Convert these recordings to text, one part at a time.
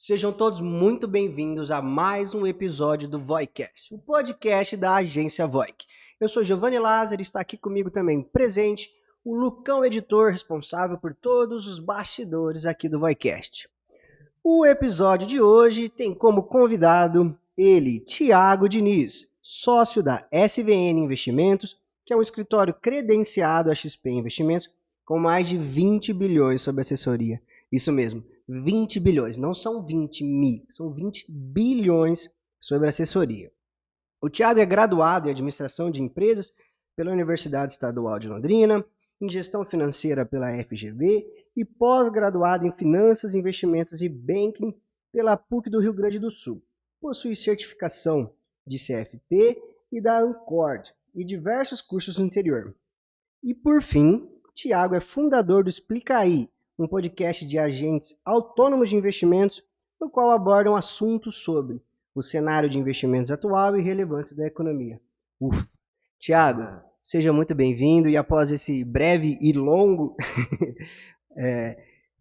Sejam todos muito bem-vindos a mais um episódio do Voicast, o podcast da agência Voic. Eu sou Giovanni Lázaro e está aqui comigo também presente o Lucão Editor, responsável por todos os bastidores aqui do Voicast. O episódio de hoje tem como convidado ele, Thiago Diniz, sócio da SVN Investimentos, que é um escritório credenciado a XP Investimentos com mais de 20 bilhões sob assessoria. Isso mesmo, 20 bilhões, não são 20 mil, são 20 bilhões sobre assessoria. O Thiago é graduado em Administração de Empresas pela Universidade Estadual de Londrina, em Gestão Financeira pela FGV e pós-graduado em Finanças, Investimentos e Banking pela PUC do Rio Grande do Sul. Possui certificação de CFP e da Ancord e diversos cursos no interior. E por fim, Thiago é fundador do Explica Aí, um podcast de agentes autônomos de investimentos, no qual abordam assuntos sobre o cenário de investimentos atual e relevantes da economia. Thiago, seja muito bem-vindo e após esse breve e longo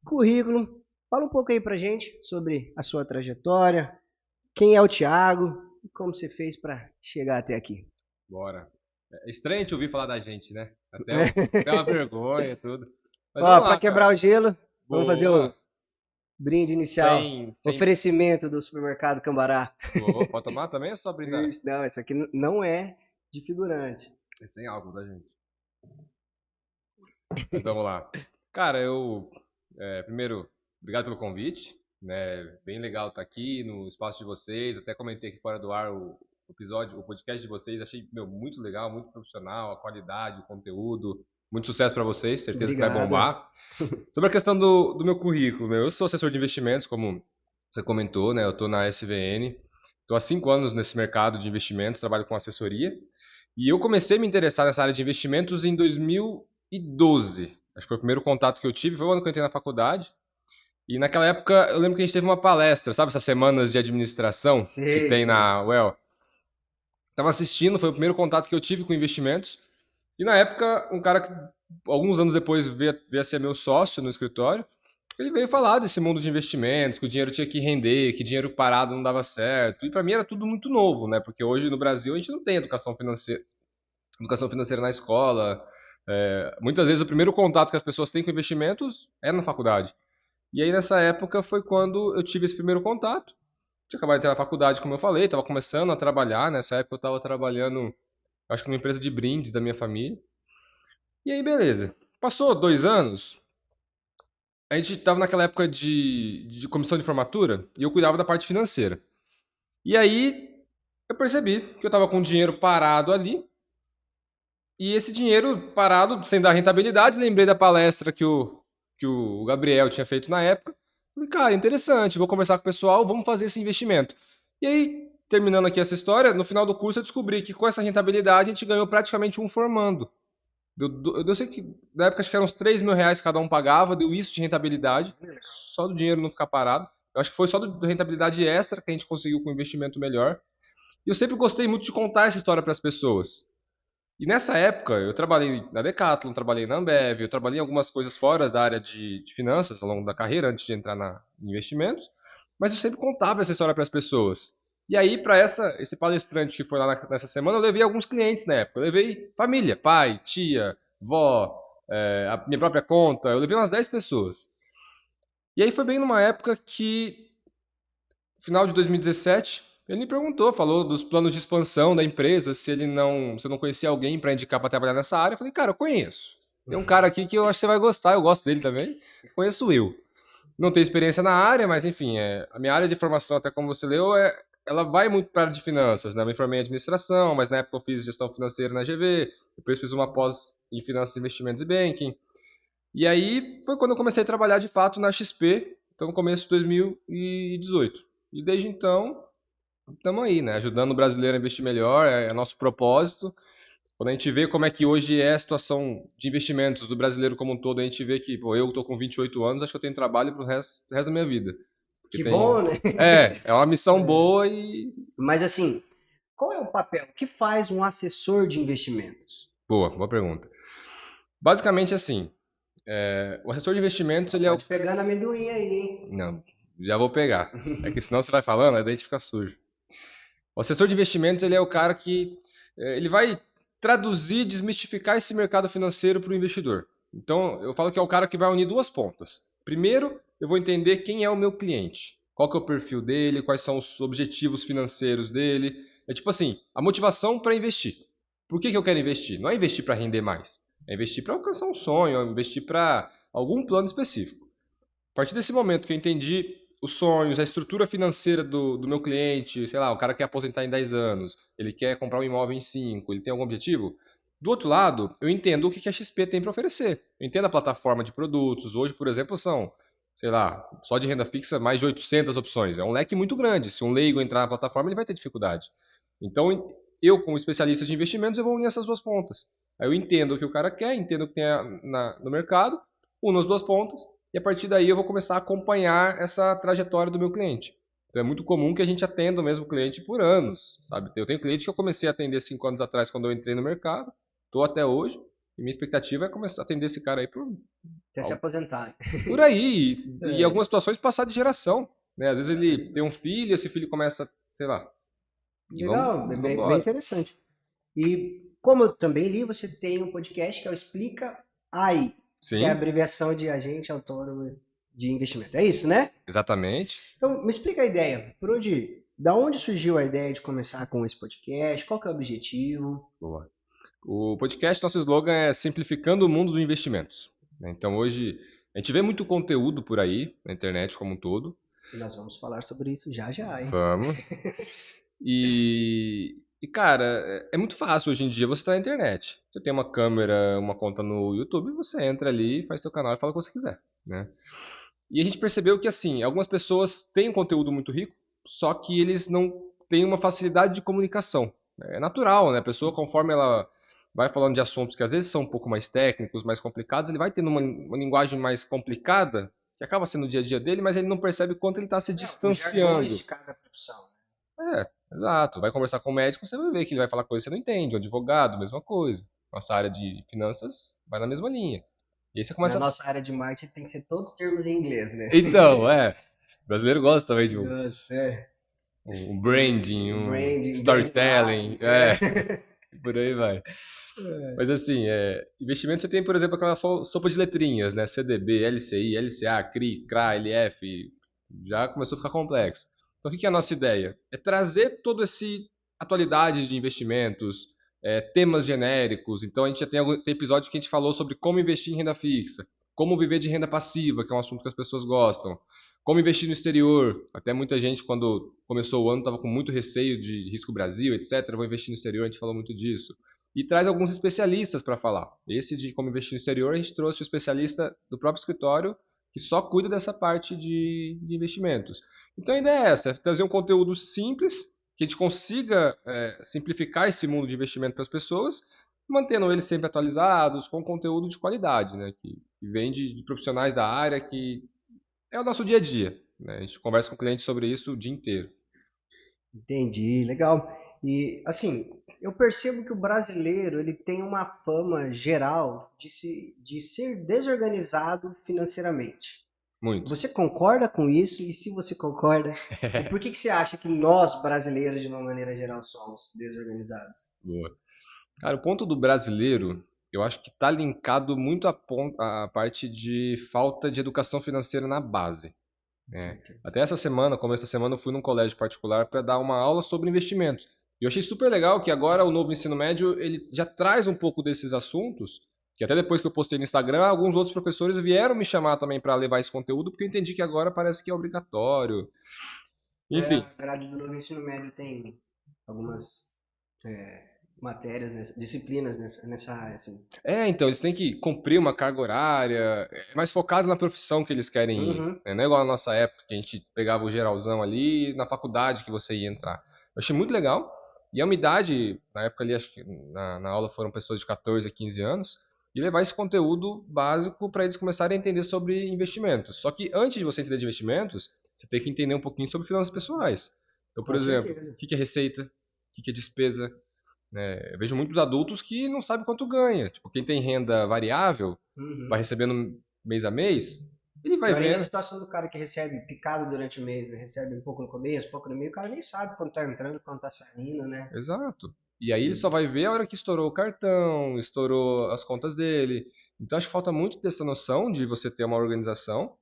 currículo, fala um pouco aí pra gente sobre a sua trajetória, quem é o Thiago e como você fez para chegar até aqui. Bora. É estranho te ouvir falar da gente, né? Até uma vergonha e tudo. Mas Ó, vamos para lá, quebrar o cara. gelo, vamos fazer o Boa. brinde inicial. Sem... Oferecimento do supermercado Cambará. Boa. Pode tomar também ou só brindar? Não, isso aqui não é de figurante. É sem álcool, da gente. Mas vamos lá. Cara, primeiro, obrigado pelo convite, né? Bem legal estar aqui no espaço de vocês. Até comentei aqui fora do ar o episódio, o podcast de vocês. Achei, muito legal, muito profissional, a qualidade, o conteúdo. Muito sucesso para vocês, certeza que vai Obrigado. bombar. Sobre a questão do meu currículo, eu sou assessor de investimentos, como você comentou, né? Eu estou na SVN, estou há 5 anos nesse mercado de investimentos, trabalho com assessoria. E eu comecei a me interessar nessa área de investimentos em 2012. Acho que foi o primeiro contato que eu tive, foi o ano que eu entrei na faculdade. E naquela época eu lembro que a gente teve uma palestra, sabe essas semanas de administração que Sei, tem sei. na UEL? Estava assistindo, foi o primeiro contato que eu tive com investimentos. E na época, um cara que alguns anos depois veio a ser meu sócio no escritório, ele veio falar desse mundo de investimentos, que o dinheiro tinha que render, que dinheiro parado não dava certo. E para mim era tudo muito novo, né? Porque hoje no Brasil a gente não tem educação financeira na escola. Muitas vezes o primeiro contato que as pessoas têm com investimentos é na faculdade. E aí nessa época foi quando eu tive esse primeiro contato. Tinha acabado de entrar na faculdade, como eu falei, estava começando a trabalhar. Nessa época eu estava trabalhando, acho que numa empresa de brindes da minha família. E aí, beleza. Passou 2 anos, a gente estava naquela época de comissão de formatura e eu cuidava da parte financeira. E aí eu percebi que eu estava com dinheiro parado ali. E esse dinheiro parado, sem dar rentabilidade, lembrei da palestra que o Gabriel tinha feito na época. Falei, cara, interessante, vou conversar com o pessoal, vamos fazer esse investimento. E aí, terminando aqui essa história, no final do curso eu descobri que com essa rentabilidade a gente ganhou praticamente um formando. Eu sei que na época acho que eram uns 3 mil reais que cada um pagava, deu isso de rentabilidade, só do dinheiro não ficar parado. Eu acho que foi só da rentabilidade extra que a gente conseguiu com um investimento melhor. E eu sempre gostei muito de contar essa história para as pessoas. E nessa época, eu trabalhei na Decathlon, trabalhei na Ambev, eu trabalhei em algumas coisas fora da área de finanças ao longo da carreira, antes de entrar em investimentos, mas eu sempre contava essa história para as pessoas. E aí, para esse palestrante que foi lá nessa semana, eu levei alguns clientes na época. Eu levei família, pai, tia, vó, a minha própria conta, eu levei umas 10 pessoas. E aí foi bem numa época que, final de 2017, ele me perguntou, falou dos planos de expansão da empresa, se eu não conhecia alguém para indicar para trabalhar nessa área. Eu falei, cara, eu conheço. Tem um cara aqui que eu acho que você vai gostar, eu gosto dele também. Conheço eu. Não tenho experiência na área, mas enfim, a minha área de formação, até como você leu, ela vai muito para a área de finanças, né? Eu me formei em administração, mas na época eu fiz gestão financeira na GV, depois fiz uma pós em finanças, investimentos e banking. E aí foi quando eu comecei a trabalhar de fato na XP, então no começo de 2018. E desde então, estamos aí, né? Ajudando o brasileiro a investir melhor, é nosso propósito. Quando a gente vê como é que hoje é a situação de investimentos do brasileiro como um todo, a gente vê que, pô, eu estou com 28 anos, acho que eu tenho trabalho para o resto da minha vida. Porque Que bom, né? é uma missão boa e... Mas assim, qual é o papel? O que faz um assessor de investimentos? Boa pergunta. Basicamente assim, o assessor de investimentos, ele é o... Pode pegar na amendoim aí, hein? Não, Já vou pegar. É que senão você vai falando, aí daí fica sujo. O assessor de investimentos, ele é o cara que ele vai traduzir, desmistificar esse mercado financeiro para o investidor. Então, eu falo que é o cara que vai unir duas pontas. Primeiro, eu vou entender quem é o meu cliente. Qual que é o perfil dele, quais são os objetivos financeiros dele. É tipo assim, a motivação para investir. Por que eu quero investir? Não é investir para render mais. É investir para alcançar um sonho, é investir para algum plano específico. A partir desse momento que eu entendi os sonhos, a estrutura financeira do meu cliente, sei lá, o cara quer aposentar em 10 anos, ele quer comprar um imóvel em 5, ele tem algum objetivo. Do outro lado, eu entendo o que a XP tem para oferecer. Eu entendo a plataforma de produtos. Hoje, por exemplo, são, sei lá, só de renda fixa, mais de 800 opções. É um leque muito grande. Se um leigo entrar na plataforma, ele vai ter dificuldade. Então, eu, como especialista de investimentos, eu vou unir essas duas pontas. Aí eu entendo o que o cara quer, entendo o que tem no mercado, uno as duas pontas e a partir daí eu vou começar a acompanhar essa trajetória do meu cliente. Então é muito comum que a gente atenda o mesmo cliente por anos, sabe? Eu tenho cliente que eu comecei a atender 5 anos atrás quando eu entrei no mercado, estou até hoje, e minha expectativa é começar a atender esse cara aí Até se aposentar. por aí, e em É. algumas situações passar de geração, né? Às vezes ele tem um filho, esse filho começa, sei lá, e vamos, Legal, vamos bem embora. interessante. E como eu também li, você tem um podcast que é o Explica AI, que é a Sim, abreviação de Agente Autônomo de Investimento. É isso, né? exatamente. Então, me explica a ideia. Da onde surgiu a ideia de começar com esse podcast? Qual que é o objetivo? Boa. O podcast, nosso slogan é Simplificando o Mundo dos Investimentos. Então hoje a gente vê muito conteúdo por aí, na internet como um todo. E nós vamos falar sobre isso já já, hein? Vamos. Cara, é muito fácil hoje em dia você estar na internet. Você tem uma câmera, uma conta no YouTube, você entra ali, faz seu canal e fala o que você quiser, né? E a gente percebeu que assim, algumas pessoas têm um conteúdo muito rico, só que eles não têm uma facilidade de comunicação. É natural, né? A pessoa, conforme ela vai falando de assuntos que às vezes são um pouco mais técnicos, mais complicados, ele vai tendo uma linguagem mais complicada, que acaba sendo o dia a dia dele, mas ele não percebe o quanto ele está se É, os jargões distanciando. de cada profissão. É, exato. Vai conversar com o médico, você vai ver que ele vai falar coisas que você não entende. O advogado, mesma coisa. Nossa área de finanças vai na mesma linha. E aí você Na começa. nossa área de marketing tem que ser todos termos em inglês, né? Então, O brasileiro gosta também de Nossa, é. um branding, O um branding, storytelling, guideline, é. por aí vai. Mas assim, investimento você tem, por exemplo, aquela sopa de letrinhas, né? CDB, LCI, LCA, CRI, CRA, LF, já começou a ficar complexo. Então, o que é a nossa ideia? É trazer toda essa atualidade de investimentos, temas genéricos. Então, a gente já tem episódio que a gente falou sobre como investir em renda fixa, como viver de renda passiva, que é um assunto que as pessoas gostam, como investir no exterior. Até muita gente, quando começou o ano, estava com muito receio de risco Brasil, etc. Vou investir no exterior, a gente falou muito disso e traz alguns especialistas para falar. Esse de como investir no exterior, a gente trouxe o especialista do próprio escritório que só cuida dessa parte de investimentos. Então a ideia é essa, é trazer um conteúdo simples, que a gente consiga simplificar esse mundo de investimento para as pessoas, mantendo eles sempre atualizados, com conteúdo de qualidade, né, que vem de profissionais da área, que é o nosso dia a dia. Né, a gente conversa com clientes sobre isso o dia inteiro. Entendi, legal. E assim, eu percebo que o brasileiro ele tem uma fama geral de ser desorganizado financeiramente. Muito. Você concorda com isso? E se você concorda, o porquê que você acha que nós, brasileiros, de uma maneira geral, somos desorganizados? Boa. Cara, o ponto do brasileiro, eu acho que está linkado muito à parte de falta de educação financeira na base. Com Né? certeza. Até essa semana, começo da semana, eu fui num colégio particular para dar uma aula sobre investimento. E eu achei super legal que agora o novo ensino médio ele já traz um pouco desses assuntos, que até depois que eu postei no Instagram, alguns outros professores vieram me chamar também para levar esse conteúdo, porque eu entendi que agora parece que é obrigatório. É, Enfim, a grade do novo ensino médio tem algumas matérias, disciplinas nessa área, assim. então, eles têm que cumprir uma carga horária, é mais focado na profissão que eles querem ir. Uhum. Né? Não é igual na nossa época, que a gente pegava o geralzão ali na faculdade que você ia entrar. Eu achei muito legal. E é uma idade, na época ali, acho que na aula foram pessoas de 14 a 15 anos, e levar esse conteúdo básico para eles começarem a entender sobre investimentos. Só que antes de você entender de investimentos, você tem que entender um pouquinho sobre finanças pessoais. Então, por Com exemplo, o certeza. que é receita, o que é despesa, né? Eu vejo muitos adultos que não sabem quanto ganha. Tipo, quem tem renda variável, vai Uhum. recebendo mês a mês, Ele vai E olha aí a vendo. situação do cara que recebe picado durante o mês, né? Recebe um pouco no começo, um pouco no meio, o cara nem sabe quando tá entrando, quando tá saindo, né? Exato. E aí ele E, só vai ver a hora que estourou o cartão, estourou as contas dele. Então acho que falta muito dessa noção de você ter uma organização.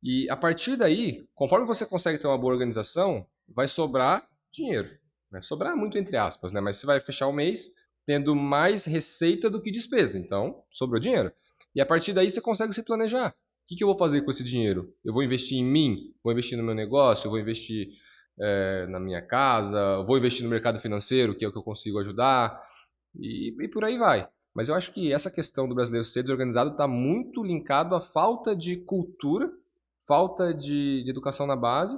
E a partir daí, conforme você consegue ter uma boa organização, vai sobrar dinheiro. Vai sobrar muito entre aspas, né? Mas você vai fechar o mês tendo mais receita do que despesa. Então, sobrou dinheiro. E a partir daí você consegue se planejar. O que eu vou fazer com esse dinheiro? Eu vou investir em mim? Vou investir no meu negócio? Eu vou investir na minha casa? Vou investir no mercado financeiro, que é o que eu consigo ajudar? E por aí vai. Mas eu acho que essa questão do brasileiro ser desorganizado está muito linkado à falta de cultura, falta de educação na base.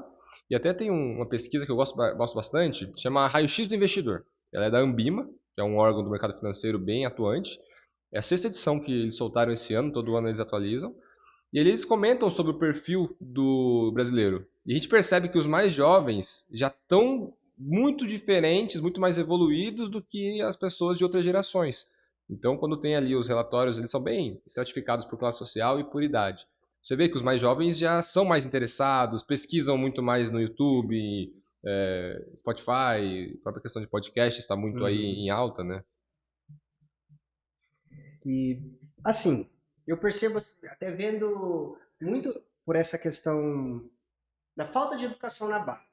E até tem uma pesquisa que eu gosto bastante, chama Raio-X do Investidor. Ela é da Ambima, que é um órgão do mercado financeiro bem atuante. É a sexta edição que eles soltaram esse ano, todo ano eles atualizam. E eles comentam sobre o perfil do brasileiro. E a gente percebe que os mais jovens já estão muito diferentes, muito mais evoluídos do que as pessoas de outras gerações. Então, quando tem ali os relatórios, eles são bem estratificados por classe social e por idade. Você vê que os mais jovens já são mais interessados, pesquisam muito mais no YouTube, Spotify, a própria questão de podcast está muito aí uhum. em alta, né? E assim, eu percebo assim, até vendo muito por essa questão da falta de educação na base.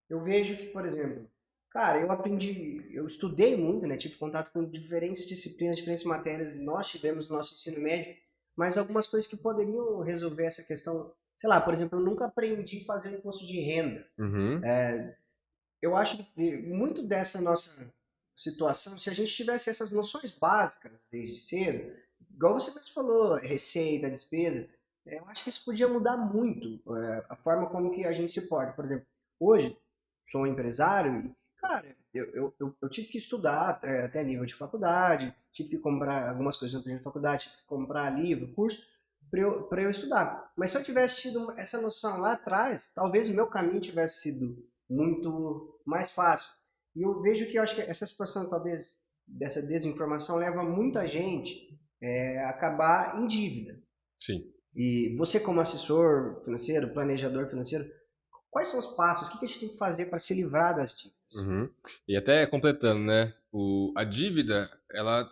Eu vejo que, por exemplo, cara, eu estudei muito, né? Tive contato com diferentes disciplinas, diferentes matérias, e nós tivemos no nosso ensino médio, mas algumas coisas que poderiam resolver essa questão, sei lá, por exemplo, eu nunca aprendi a fazer o imposto de renda. Uhum, Eu acho que muito dessa nossa situação, se a gente tivesse essas noções básicas desde cedo, igual você mesmo falou, receita, despesa, eu acho que isso podia mudar muito a forma como que a gente se porta. Por exemplo, hoje sou um empresário e, cara, eu tive que estudar até nível de faculdade, tive que comprar algumas coisas no nível de faculdade, tive que comprar livro, curso, para eu estudar. Mas se eu tivesse tido essa noção lá atrás, talvez o meu caminho tivesse sido muito mais fácil. E eu vejo que eu acho que essa situação, talvez, dessa desinformação leva muita gente a acabar em dívida. sim. E você, como assessor financeiro, planejador financeiro, quais são os passos? O que a gente tem que fazer para se livrar das dívidas? Uhum. E até completando, né? A dívida, ela,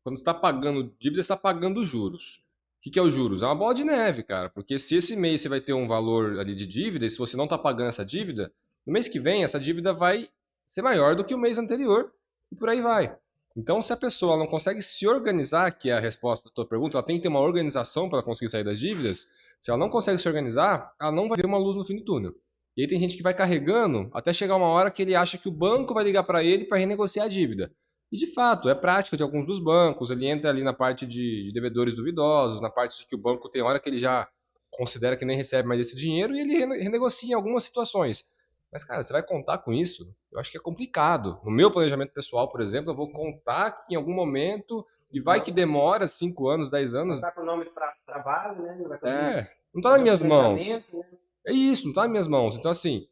quando você está pagando dívida, você está pagando juros. O que é os juros? É uma bola de neve, cara. Porque se esse mês você vai ter um valor ali de dívida, e se você não está pagando essa dívida, no mês que vem essa dívida vai ser maior do que o mês anterior e por aí vai. Então, se a pessoa não consegue se organizar, que é a resposta da tua pergunta, ela tem que ter uma organização para conseguir sair das dívidas. Se ela não consegue se organizar, ela não vai ver uma luz no fim do túnel. E aí tem gente que vai carregando até chegar uma hora que ele acha que o banco vai ligar para ele para renegociar a dívida. E de fato, é prática de alguns dos bancos, ele entra ali na parte de devedores duvidosos, na parte de que o banco tem hora que ele já considera que nem recebe mais esse dinheiro e ele renegocia em algumas situações. Mas, cara, você vai contar com isso? Eu acho que é complicado. No meu planejamento pessoal, por exemplo, eu vou contar que em algum momento, e vai que Não, demora 5 anos, 10 não anos, está com o nome travado, né? Não vai conseguir não está nas fazer o minhas mãos. financiamento, né? É isso, não está nas minhas mãos. Então, assim,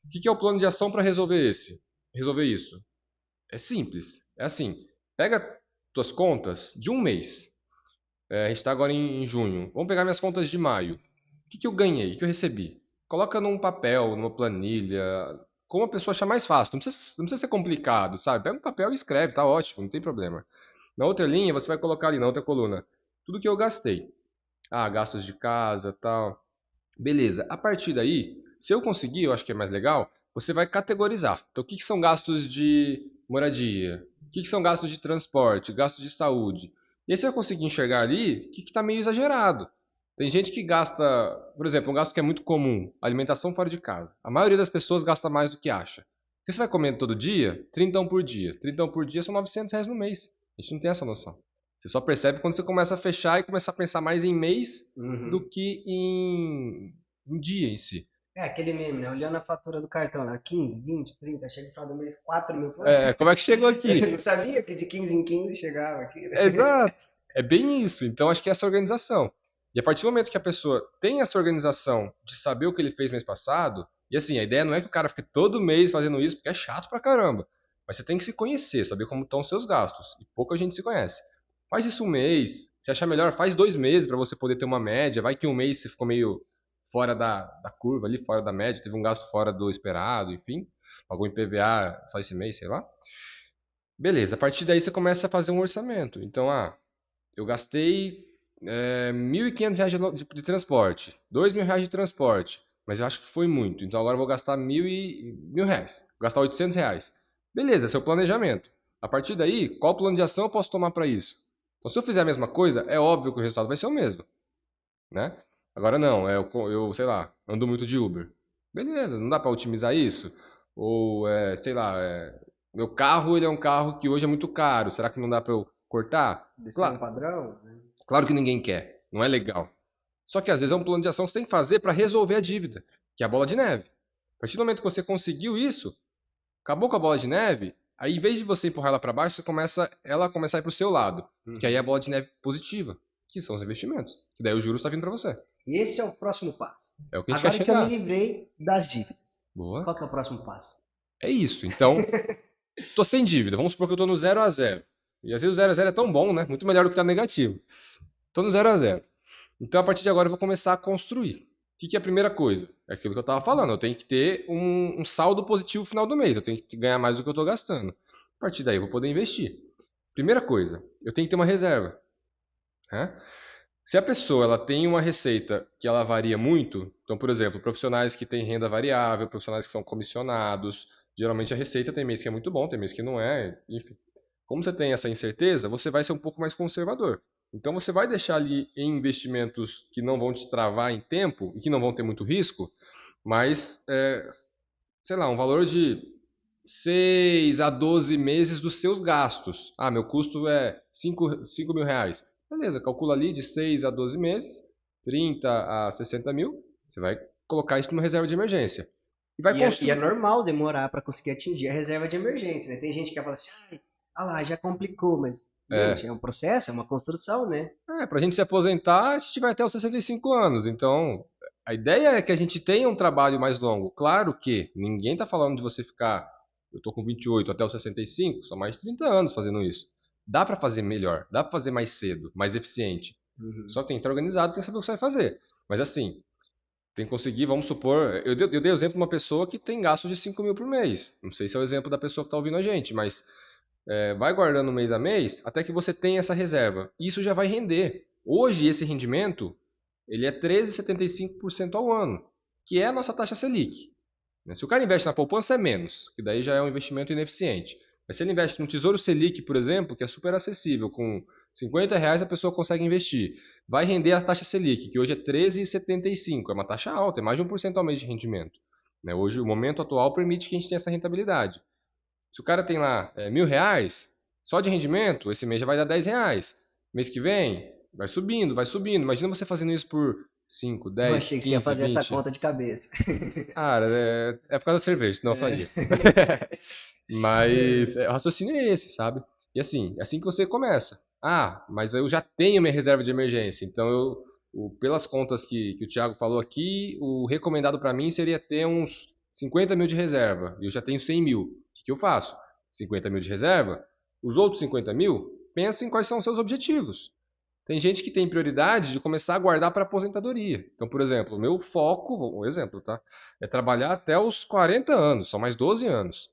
o que é o plano de ação para resolver isso? É simples. É assim, pega tuas contas de um mês. A gente está agora em junho. Vamos pegar minhas contas de maio. O que eu ganhei? O que eu recebi? Coloca num papel, numa planilha, como a pessoa achar mais fácil. Não precisa ser complicado, sabe? Pega um papel e escreve, tá ótimo, não tem problema. Na outra linha, você vai colocar ali, na outra coluna, tudo que eu gastei. Ah, gastos de casa, tal. Beleza. A partir daí, se eu conseguir, eu acho que é mais legal, você vai categorizar. Então, o que são gastos de moradia? O que são gastos de transporte? Gastos de saúde? E aí você vai conseguir enxergar ali o que está meio exagerado. Tem gente que gasta, por exemplo, um gasto que é muito comum, alimentação fora de casa. A maioria das pessoas gasta mais do que acha. Porque você vai comendo todo dia, 30 por dia. 30 por dia são R$ 900 no mês. A gente não tem essa noção. Você só percebe quando você começa a fechar e começar a pensar mais em mês do Uhum. que em dia em si. É aquele meme, né? Olhando a fatura do cartão lá, 15, 20, 30, chega no final do mês 4 mil. Como é que chegou Eu aqui? não sabia que de 15 em 15 chegava aqui, né? Exato. É bem isso. Então acho que é essa organização. E a partir do momento que a pessoa tem essa organização de saber o que ele fez mês passado, e assim, a ideia não é que o cara fique todo mês fazendo isso, porque é chato pra caramba. Mas você tem que se conhecer, saber como estão os seus gastos. E pouca gente se conhece. Faz isso um mês. Se achar melhor, faz 2 meses para você poder ter uma média. Vai que um mês você ficou meio fora da curva ali, fora da média, teve um gasto fora do esperado, enfim. Pagou em PVA só esse mês, sei lá. Beleza, a partir daí você começa a fazer um orçamento. Então, eu gastei R$ 1.500 de transporte, R$ 2.000 de transporte, mas eu acho que foi muito. Então agora eu vou gastar mil reais, vou gastar R$ 800. Beleza, esse é o planejamento. A partir daí, qual plano de ação eu posso tomar para isso? Então, se eu fizer a mesma coisa, é óbvio que o resultado vai ser o mesmo, né? Agora não, eu sei lá, ando muito de Uber. Beleza, não dá para otimizar isso? Ou, sei lá, meu carro ele é um carro que hoje é muito caro. Será que não dá para eu cortar? Descer um Claro, padrão, né? claro que ninguém quer, não é legal. Só que às vezes é um plano de ação que você tem que fazer para resolver a dívida, que é a bola de neve. A partir do momento que você conseguiu isso, acabou com a bola de neve, aí em vez de você empurrar ela para baixo, ela começa a ir para o seu lado, que aí é a bola de neve positiva, que são os investimentos. Que daí o juros está vindo para você. Esse é o próximo passo. É o que a gente quer Agora que eu me chegar. livrei das dívidas, Boa. qual que é o próximo passo? É isso. Então, tô sem dívida. Vamos supor que eu tô no 0 a 0. E às vezes o 0 a 0 é tão bom, né? Muito melhor do que estar negativo. Tô no 0 a 0. Então, a partir de agora, eu vou começar a construir. O que é a primeira coisa? É aquilo que eu estava falando. Eu tenho que ter um saldo positivo no final do mês. Eu tenho que ganhar mais do que eu estou gastando. A partir daí, eu vou poder investir. Primeira coisa, eu tenho que ter uma reserva, né? Se a pessoa ela tem uma receita que ela varia muito, então, por exemplo, profissionais que têm renda variável, profissionais que são comissionados, geralmente a receita tem mês que é muito bom, tem mês que não é, enfim. Como você tem essa incerteza, você vai ser um pouco mais conservador. Então você vai deixar ali em investimentos que não vão te travar em tempo e que não vão ter muito risco, mas, sei lá, um valor de 6 a 12 meses dos seus gastos. Ah, meu custo é R$ 5.000. Beleza, calcula ali de 6 a 12 meses, 30 a 60 mil, você vai colocar isso numa reserva de emergência. E vai E é construir. normal demorar para conseguir atingir a reserva de emergência, né? Tem gente que fala assim, ai, ah lá, já complicou, mas, gente, É, é um processo, é uma construção, né? pra gente se aposentar, a gente vai até os 65 anos. Então, a ideia é que a gente tenha um trabalho mais longo. Claro que ninguém está falando de você ficar, eu tô com 28 até os 65, são mais de 30 anos fazendo isso. Dá para fazer melhor, dá para fazer mais cedo, mais eficiente. Uhum. Só que tem que estar organizado, tem que saber o que você vai fazer. Mas assim, tem que conseguir, vamos supor, eu dei o exemplo de uma pessoa que tem gasto de 5 mil por mês. Não sei se é o exemplo da pessoa que está ouvindo a gente, mas vai guardando mês a mês até que você tenha essa reserva. Isso já vai render. Hoje, esse rendimento ele é 13,75% ao ano, que é a nossa taxa Selic. Se o cara investe na poupança, é menos, que daí já é um investimento ineficiente. Mas se ele investe no Tesouro Selic, por exemplo, que é super acessível, com R$ 50 a pessoa consegue investir, vai render a taxa Selic, que hoje é 13,75%, é uma taxa alta, é mais de 1% ao mês de rendimento. Hoje, o momento atual permite que a gente tenha essa rentabilidade. Se o cara tem lá R$ 1.000, só de rendimento, esse mês já vai dar R$ 10. Mês que vem, vai subindo, vai subindo. Imagina você fazendo isso por 5, Eu 10, achei que você ia 15, fazer essa 20. conta de cabeça. Cara, é por causa da cerveja, senão eu faria. É. Mas o raciocínio é esse, sabe? E assim, é assim que você começa. Ah, mas eu já tenho minha reserva de emergência. Então, pelas contas que o Thiago falou aqui, o recomendado para mim seria ter uns 50 mil de reserva. E eu já tenho 100 mil. O que eu faço? 50 mil de reserva. Os outros 50 mil, pensa em quais são os seus objetivos. Tem gente que tem prioridade de começar a guardar para aposentadoria. Então, por exemplo, o meu foco, um exemplo, tá? É trabalhar até os 40 anos, são mais 12 anos.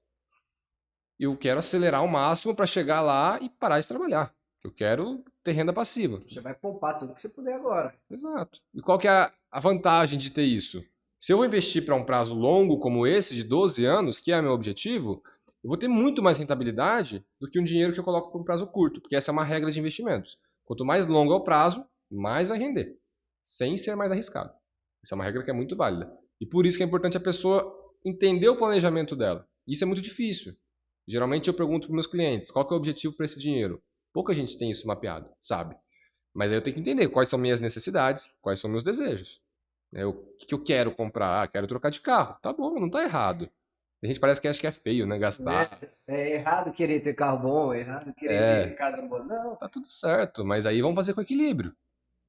Eu quero acelerar ao máximo para chegar lá e parar de trabalhar. Eu quero ter renda passiva. Você vai poupar tudo que você puder agora. Exato. E qual que é a vantagem de ter isso? Se eu vou investir para um prazo longo como esse, de 12 anos, que é meu objetivo, eu vou ter muito mais rentabilidade do que um dinheiro que eu coloco para um prazo curto, porque essa é uma regra de investimentos. Quanto mais longo é o prazo, mais vai render, sem ser mais arriscado. Essa é uma regra que é muito válida. E por isso que é importante a pessoa entender o planejamento dela. Isso é muito difícil. Geralmente eu pergunto para meus clientes, qual que é o objetivo para esse dinheiro? Pouca gente tem isso mapeado, sabe? Mas aí eu tenho que entender quais são minhas necessidades, quais são meus desejos. O que eu quero comprar? Ah, quero trocar de carro. Tá bom, não tá errado. A gente parece que acha que é feio, né? Gastar. É errado querer ter carro bom, é errado querer ter É, casa boa. Não. tá tudo certo, mas aí vamos fazer com equilíbrio,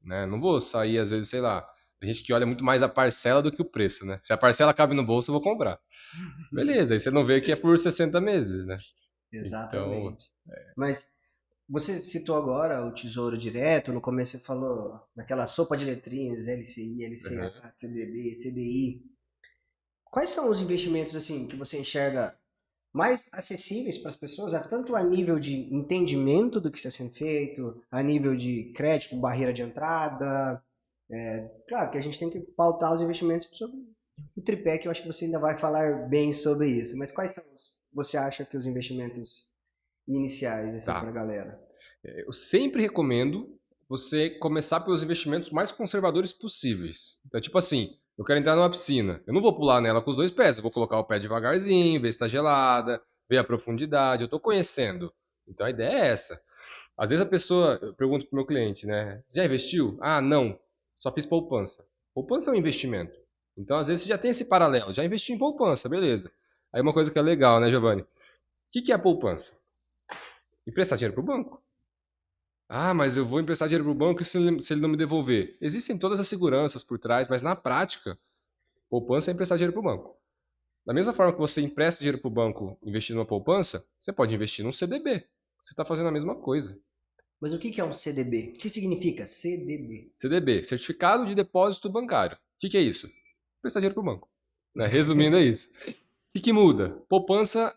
né? Não vou sair, às vezes, sei lá. Tem gente que olha muito mais a parcela do que o preço, né? Se a parcela cabe no bolso, eu vou comprar. Beleza, aí você não vê que é por 60 meses, né? Então, Exatamente. Mas Você citou agora o Tesouro Direto, no começo você falou daquela sopa de letrinhas, LCI, Uhum. LCA, CDB, CDI. Quais são os investimentos assim que você enxerga mais acessíveis para as pessoas, tanto a nível de entendimento do que está sendo feito, a nível de crédito, barreira de entrada? Claro que a gente tem que pautar os investimentos sobre o tripé, que eu acho que você ainda vai falar bem sobre isso. Mas quais são você acha que os investimentos iniciais assim para a Tá. galera? Eu sempre recomendo você começar pelos investimentos mais conservadores possíveis. Então, tipo assim, eu quero entrar numa piscina. Eu não vou pular nela com os dois pés. Eu vou colocar o pé devagarzinho, ver se está gelada, ver a profundidade. Eu estou conhecendo. Então a ideia é essa. Às vezes a pessoa, eu pergunto pro meu cliente, né? Já investiu? Ah, não. Só fiz poupança. Poupança é um investimento. Então, às vezes, você já tem esse paralelo. Já investi em poupança, beleza. Aí uma coisa que é legal, né, Giovanni? O que é a poupança? Emprestar dinheiro para o banco. Ah, mas eu vou emprestar dinheiro para o banco e se ele não me devolver? Existem todas as seguranças por trás, mas na prática, poupança é emprestar dinheiro para o banco. Da mesma forma que você empresta dinheiro para o banco investindo numa poupança, você pode investir num CDB. Você está fazendo a mesma coisa. Mas o que é um CDB? O que significa CDB? CDB, Certificado de Depósito Bancário. O que é isso? Emprestar dinheiro para o banco. Né? Resumindo, é isso. O que muda? Poupança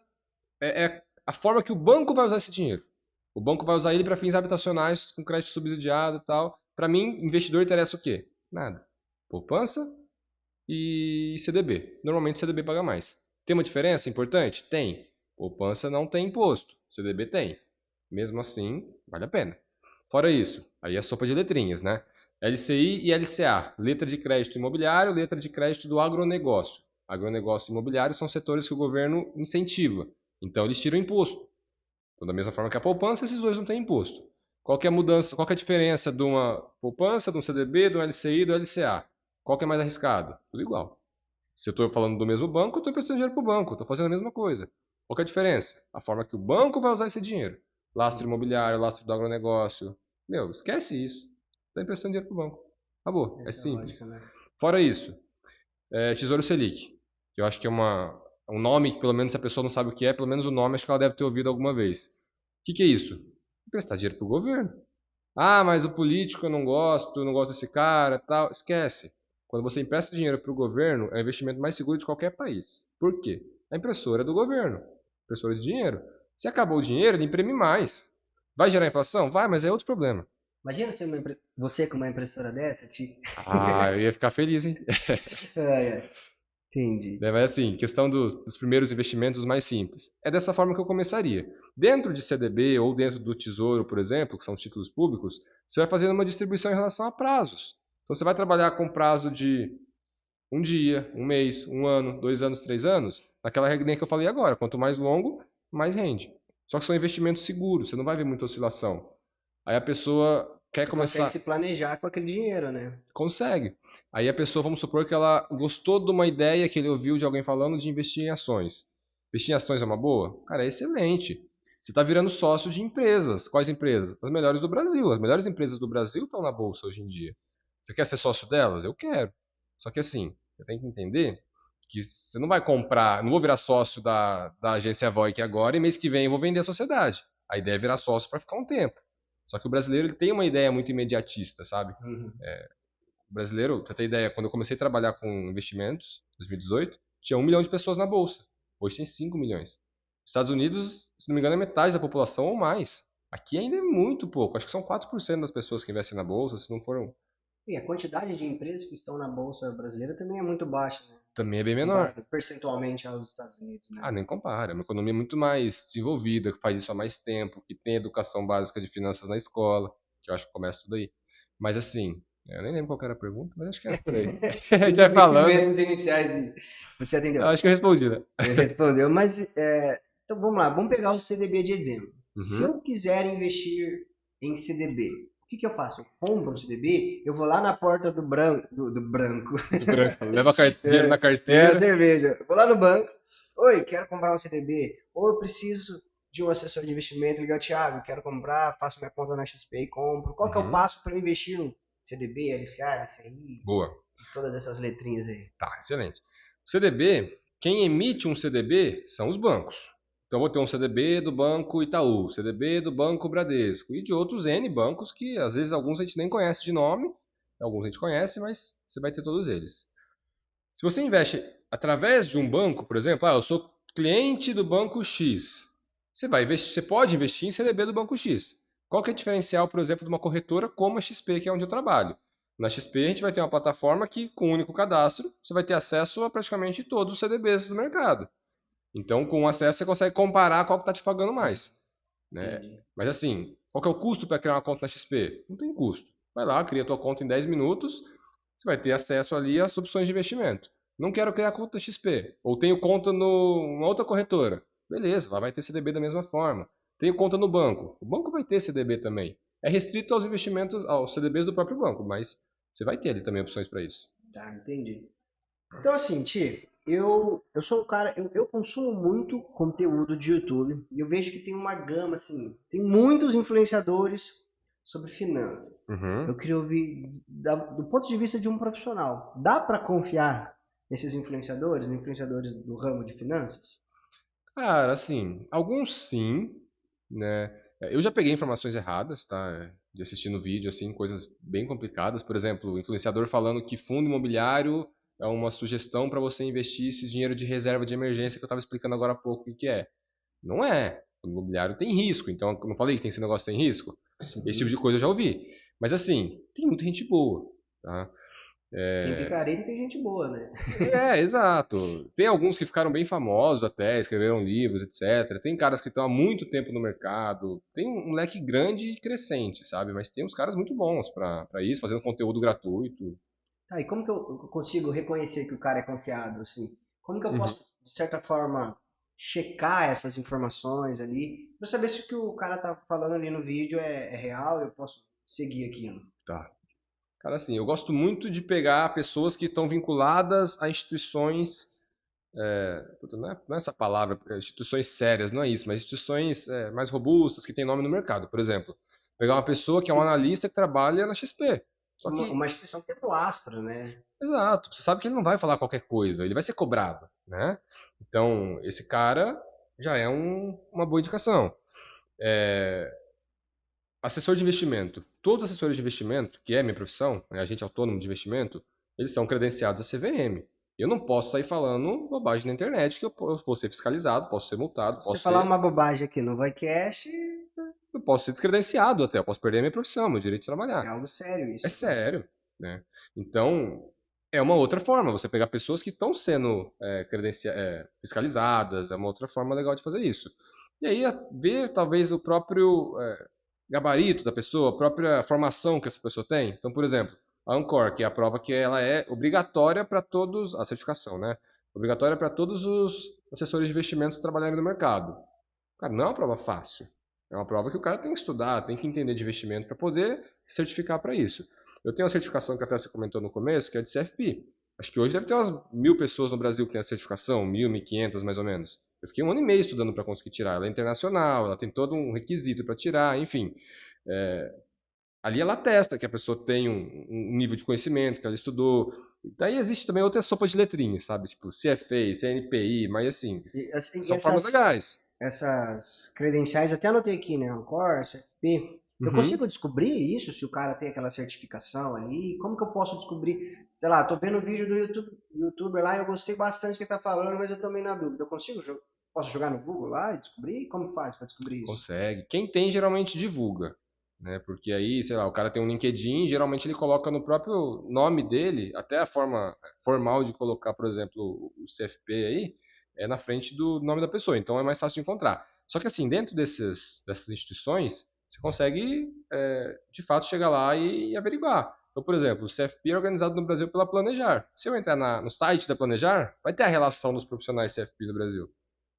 é a forma que o banco vai usar esse dinheiro. O banco vai usar ele para fins habitacionais, com crédito subsidiado e tal. Para mim, investidor interessa o quê? Nada. Poupança e CDB. Normalmente CDB paga mais. Tem uma diferença importante? Tem. Poupança não tem imposto. CDB tem. Mesmo assim, vale a pena. Fora isso, aí é sopa de letrinhas, né? LCI e LCA, letra de crédito imobiliário, letra de crédito do agronegócio. Agronegócio e imobiliário são setores que o governo incentiva. Então eles tiram imposto. Então, da mesma forma que a poupança, esses dois não têm imposto. Qual que é a mudança, qual que é a diferença de uma poupança, de um CDB, de um LCI e do LCA? Qual que é mais arriscado? Tudo igual. Se eu estou falando do mesmo banco, eu estou emprestando dinheiro para o banco, estou fazendo a mesma coisa. Qual que é a diferença? A forma que o banco vai usar esse dinheiro. Lastro imobiliário, lastro do agronegócio. Meu, esquece isso. Está emprestando dinheiro para o banco. Acabou. É Essa é a simples. lógica, né? Fora isso, Tesouro Selic. Que eu acho que é um nome que, pelo menos, se a pessoa não sabe o que é, pelo menos o nome acho que ela deve ter ouvido alguma vez. O que é isso? Emprestar dinheiro para o governo. Ah, mas o político eu não gosto desse cara, tal. Esquece. Quando você empresta dinheiro para o governo, é o investimento mais seguro de qualquer país. Por quê? A impressora é do governo. Impressora de dinheiro. Se acabou o dinheiro, ele imprime mais. Vai gerar inflação? Vai, mas é outro problema. Imagina ser você com uma impressora dessa, Ah, eu ia ficar feliz, hein? Ai, ai. Entendi. Mas assim, questão dos primeiros investimentos mais simples. É dessa forma que eu começaria. Dentro de CDB ou dentro do Tesouro, por exemplo, que são títulos públicos, você vai fazendo uma distribuição em relação a prazos. Então você vai trabalhar com prazo de um dia, um mês, um ano, 2 anos, 3 anos, naquela regrinha que eu falei agora. Quanto mais longo, mais rende. Só que são investimentos seguros, você não vai ver muita oscilação. Aí a pessoa quer Você consegue começar. se planejar com aquele dinheiro, né? Consegue. Aí a pessoa, vamos supor que ela gostou de uma ideia que ele ouviu de alguém falando de investir em ações. Investir em ações é uma boa? Cara, é excelente. Você está virando sócio de empresas. Quais empresas? As melhores do Brasil. As melhores empresas do Brasil estão na bolsa hoje em dia. Você quer ser sócio delas? Eu quero. Só que assim, você tem que entender que você não vai comprar, não vou virar sócio da agência Voik agora e mês que vem eu vou vender a sociedade. A ideia é virar sócio para ficar um tempo. Só que o brasileiro ele tem uma ideia muito imediatista, sabe? Uhum. Brasileiro, pra ter ideia, quando eu comecei a trabalhar com investimentos, em 2018, tinha 1 milhão de pessoas na bolsa. Hoje tem 5 milhões. Estados Unidos, se não me engano, é metade da população ou mais. Aqui ainda é muito pouco. Acho que são 4% das pessoas que investem na bolsa, se não foram. E a quantidade de empresas que estão na bolsa brasileira também é muito baixa, né? Também é bem menor. Comparado percentualmente aos Estados Unidos, né? Ah, nem compara. É uma economia muito mais desenvolvida, que faz isso há mais tempo, que tem educação básica de finanças na escola, que eu acho que começa tudo aí. Mas assim, eu nem lembro qual que era a pergunta, mas acho que era por aí. A gente Os vai falando. investimentos iniciais, você atendeu? Acho que eu respondi, né? Ele respondeu, mas então vamos lá, vamos pegar o CDB de exemplo. Se Uhum. eu quiser investir em CDB, o que eu faço? Eu compro um CDB, eu vou lá na porta do branco, Do branco. Leva dinheiro na é a carteira. cerveja. Eu vou lá no banco, oi, quero comprar um CDB, ou eu preciso de um assessor de investimento, liga, Thiago, quero comprar, faço minha conta na XP e compro. Qual que é o Uhum. passo para investir no CDB, LCA, LCI, Boa. todas essas letrinhas aí? Tá, excelente. O CDB, quem emite um CDB são os bancos. Então, eu vou ter um CDB do Banco Itaú, CDB do Banco Bradesco e de outros N bancos que, às vezes, alguns a gente nem conhece de nome, alguns a gente conhece, mas você vai ter todos eles. Se você investe através de um banco, por exemplo, eu sou cliente do Banco X, você pode investir em CDB do Banco X. Qual que é o diferencial, por exemplo, de uma corretora como a XP, que é onde eu trabalho? Na XP, a gente vai ter uma plataforma que, com um único cadastro, você vai ter acesso a praticamente todos os CDBs do mercado. Então, com acesso, você consegue comparar qual que está te pagando mais. Né? Entendi. Mas assim, qual que é o custo para criar uma conta na XP? Não tem custo. Vai lá, cria a tua conta em 10 minutos, você vai ter acesso ali às opções de investimento. Não quero criar conta na XP, ou tenho conta numa outra corretora. Beleza, lá vai ter CDB da mesma forma. Tenho conta no banco. O banco vai ter CDB também. É restrito aos investimentos, aos CDBs do próprio banco, mas você vai ter ali também opções para isso. Tá, entendi. Então, assim, Ti, eu sou um cara, eu consumo muito conteúdo de YouTube e eu vejo que tem uma gama, assim, tem muitos influenciadores sobre finanças. Uhum. Eu queria ouvir do ponto de vista de um profissional. Dá para confiar nesses influenciadores do ramo de finanças? Cara, assim, alguns sim, né? Eu já peguei informações erradas, tá? De assistir no vídeo, assim, coisas bem complicadas. Por exemplo, o influenciador falando que fundo imobiliário é uma sugestão para você investir esse dinheiro de reserva de emergência que eu estava explicando agora há pouco o que é. Não é. O imobiliário tem risco, então eu não falei que tem esse negócio sem risco? Esse tipo Sim. de coisa eu já ouvi. Mas assim, tem muita gente boa, tá? Tem picareta e tem gente boa, né? Exato. Tem alguns que ficaram bem famosos até, escreveram livros, etc. Tem caras que estão há muito tempo no mercado. Tem um leque grande e crescente, sabe? Mas tem uns caras muito bons pra isso, fazendo conteúdo gratuito. Tá, e como que eu consigo reconhecer que o cara é confiável, assim? Como que eu Uhum. posso, de certa forma, checar essas informações ali, pra saber se o que o cara tá falando ali no vídeo é real, eu posso seguir aquilo? Tá. Cara, assim, eu gosto muito de pegar pessoas que estão vinculadas a instituições. Puta, não é essa palavra, instituições sérias, não é isso, mas instituições mais robustas, que têm nome no mercado. Por exemplo, pegar uma pessoa que é um Sim, analista que trabalha na XP. Só uma que instituição que tem um lastro, né? exato. Você sabe que ele não vai falar qualquer coisa, ele vai ser cobrado, né? Então, esse cara já é uma boa indicação. Assessor de investimento. Todos os assessores de investimento, que é minha profissão, né, agente autônomo de investimento, eles são credenciados a CVM. Eu não posso sair falando bobagem na internet, que eu posso ser fiscalizado, posso ser multado, Se você falar uma bobagem aqui no Voicast, eu posso ser descredenciado até, eu posso perder a minha profissão, meu direito de é trabalhar. algo sério É isso, né? sério, né? Então, é uma outra forma, você pegar pessoas que estão sendo fiscalizadas, é uma outra forma legal de fazer isso. E aí, ver talvez o próprio gabarito da pessoa, a própria formação que essa pessoa tem. Então, por exemplo, a Ancor, que é a prova que ela é obrigatória para todos, a certificação, né? Obrigatória para todos os assessores de investimentos trabalharem no mercado. Cara, não é uma prova fácil. É uma prova que o cara tem que estudar, tem que entender de investimento para poder certificar para isso. Eu tenho uma certificação que até você comentou no começo, que é de CFP. Acho que hoje deve ter umas 1.000 pessoas no Brasil que têm a certificação, 1.000, 1.500 mais ou menos. Eu fiquei um ano e meio estudando para conseguir tirar. Ela é internacional, ela tem todo um requisito para tirar, enfim. É, ali ela testa que a pessoa tem um nível de conhecimento, que ela estudou. Daí existe também outra sopa de letrinhas, sabe? Tipo CFA, CNPI, mas assim, E, assim, são formas legais. essas credenciais, eu até anotei aqui, né? Ancor, CFP. Eu Uhum. consigo descobrir isso, se o cara tem aquela certificação ali? Como que eu posso descobrir? Sei lá, tô vendo um vídeo do YouTuber lá e eu gostei bastante do que ele tá falando, mas eu também na dúvida. Eu consigo, posso jogar no Google lá e descobrir? Como faz para descobrir isso? Consegue. Quem tem geralmente divulga, né? Porque aí, sei lá, o cara tem um LinkedIn, geralmente ele coloca no próprio nome dele, até a forma formal de colocar, por exemplo, o CFP aí, é na frente do nome da pessoa, então é mais fácil de encontrar. Só que assim, dentro dessas instituições, você consegue, de fato, chegar lá e averiguar. Então, por exemplo, o CFP é organizado no Brasil pela Planejar. Se eu entrar no site da Planejar, vai ter a relação dos profissionais CFP do Brasil.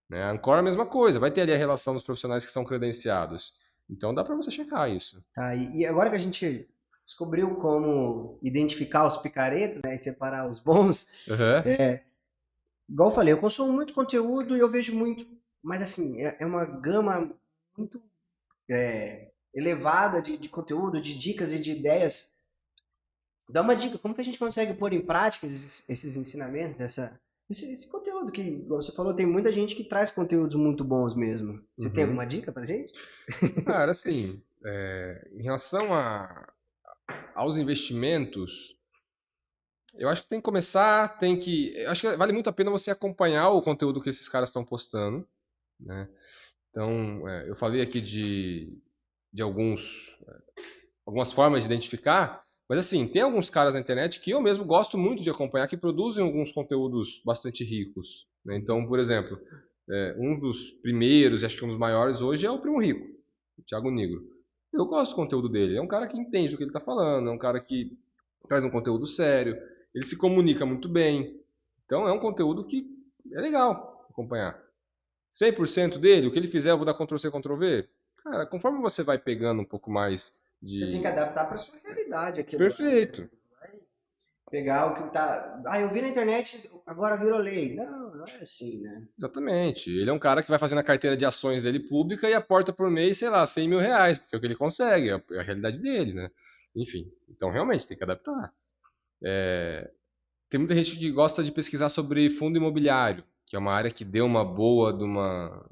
Né? A Ancor é a mesma coisa, vai ter ali a relação dos profissionais que são credenciados. Então dá para você checar isso. Tá, e agora que a gente descobriu como identificar os picaretas, né, e separar os bons, Uhum. igual eu falei, eu consumo muito conteúdo e eu vejo muito, mas assim, é uma gama muito elevada de conteúdo, de dicas e de ideias. Dá uma dica, como que a gente consegue pôr em prática esses ensinamentos, Esse conteúdo que igual você falou, tem muita gente que traz conteúdos muito bons mesmo. Você tem Uhum. alguma dica pra gente? Cara, assim, em relação aos investimentos, eu acho que tem que começar, eu acho que vale muito a pena você acompanhar o conteúdo que esses caras estão postando, né? Então, eu falei aqui de algumas formas de identificar, mas assim, tem alguns caras na internet que eu mesmo gosto muito de acompanhar, que produzem alguns conteúdos bastante ricos, né? Então, por exemplo, um dos primeiros, e acho que um dos maiores hoje é o Primo Rico, o Thiago Nigro. Eu gosto do conteúdo dele, é um cara que entende o que ele está falando, é um cara que traz um conteúdo sério, ele se comunica muito bem, então é um conteúdo que é legal acompanhar. 100% dele, o que ele fizer eu vou dar Ctrl+C, Ctrl+V. Cara, conforme você vai pegando um pouco mais Você tem que de... adaptar pra sua realidade aquilo lá, né? Perfeito. Pegar o que tá. Ah, eu vi na internet, agora virou lei. Não, não é assim, né? Exatamente. Ele é um cara que vai fazendo a carteira de ações dele pública e aporta por mês, sei lá, R$ 100.000, porque é o que ele consegue, é a realidade dele, né? Enfim, então realmente tem que adaptar. Tem muita gente que gosta de pesquisar sobre fundo imobiliário, que é uma área que deu uma boa de uma...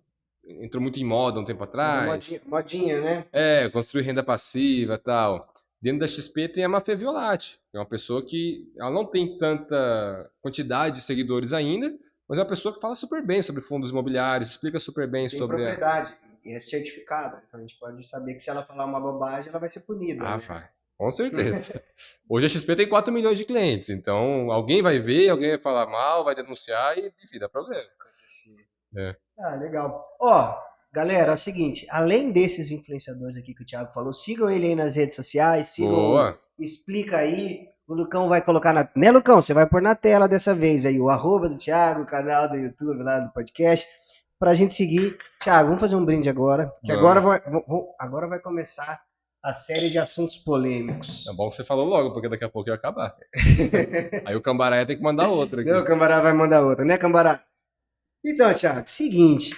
Entrou muito em moda um tempo Mas é atrás. modinha, né? Construir renda passiva e tal. Dentro da XP tem a Mafê Violati, que é uma pessoa que ela não tem tanta quantidade de seguidores ainda, mas é uma pessoa que fala super bem sobre fundos imobiliários, explica super E bem tem sobre a... propriedade. E é certificado. Então a gente pode saber que se ela falar uma bobagem, ela vai ser punida, Ah, né? vai. Com certeza. Hoje a XP tem 4 milhões de clientes, então alguém vai ver, alguém vai falar mal, vai denunciar e enfim, dá problema. É. Ah, legal. Ó, galera, é o seguinte, além desses influenciadores aqui que o Thiago falou, sigam ele aí nas redes sociais, sigam, Boa. explica aí, o Lucão vai colocar na, né, Lucão, você vai pôr na tela dessa vez aí o arroba do Thiago, o canal do YouTube lá do podcast, pra gente seguir. Thiago, vamos fazer um brinde agora, que agora Vamos. agora vai começar a série de assuntos polêmicos. É bom que você falou logo, porque daqui a pouco ia acabar. Aí o Cambaraia tem que mandar outra Não, o aqui. Cambará vai mandar outra, né, Cambará? Então, Thiago, seguinte,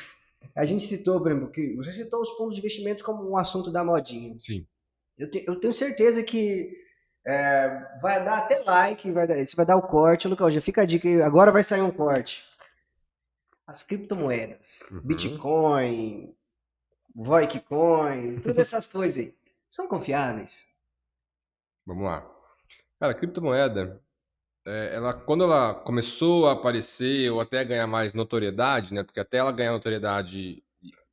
a gente citou, por exemplo, que você citou os fundos de investimentos como um assunto da modinha. Sim. Eu tenho certeza que vai dar até like, você vai dar o corte. Lucão, já fica a dica aí, agora vai sair um corte. As criptomoedas, Uhum. Bitcoin, Voicoin, todas essas coisas aí, são confiáveis? Vamos lá. Cara, a criptomoeda, quando ela começou a aparecer ou até ganhar mais notoriedade, né? Porque até ela ganhar notoriedade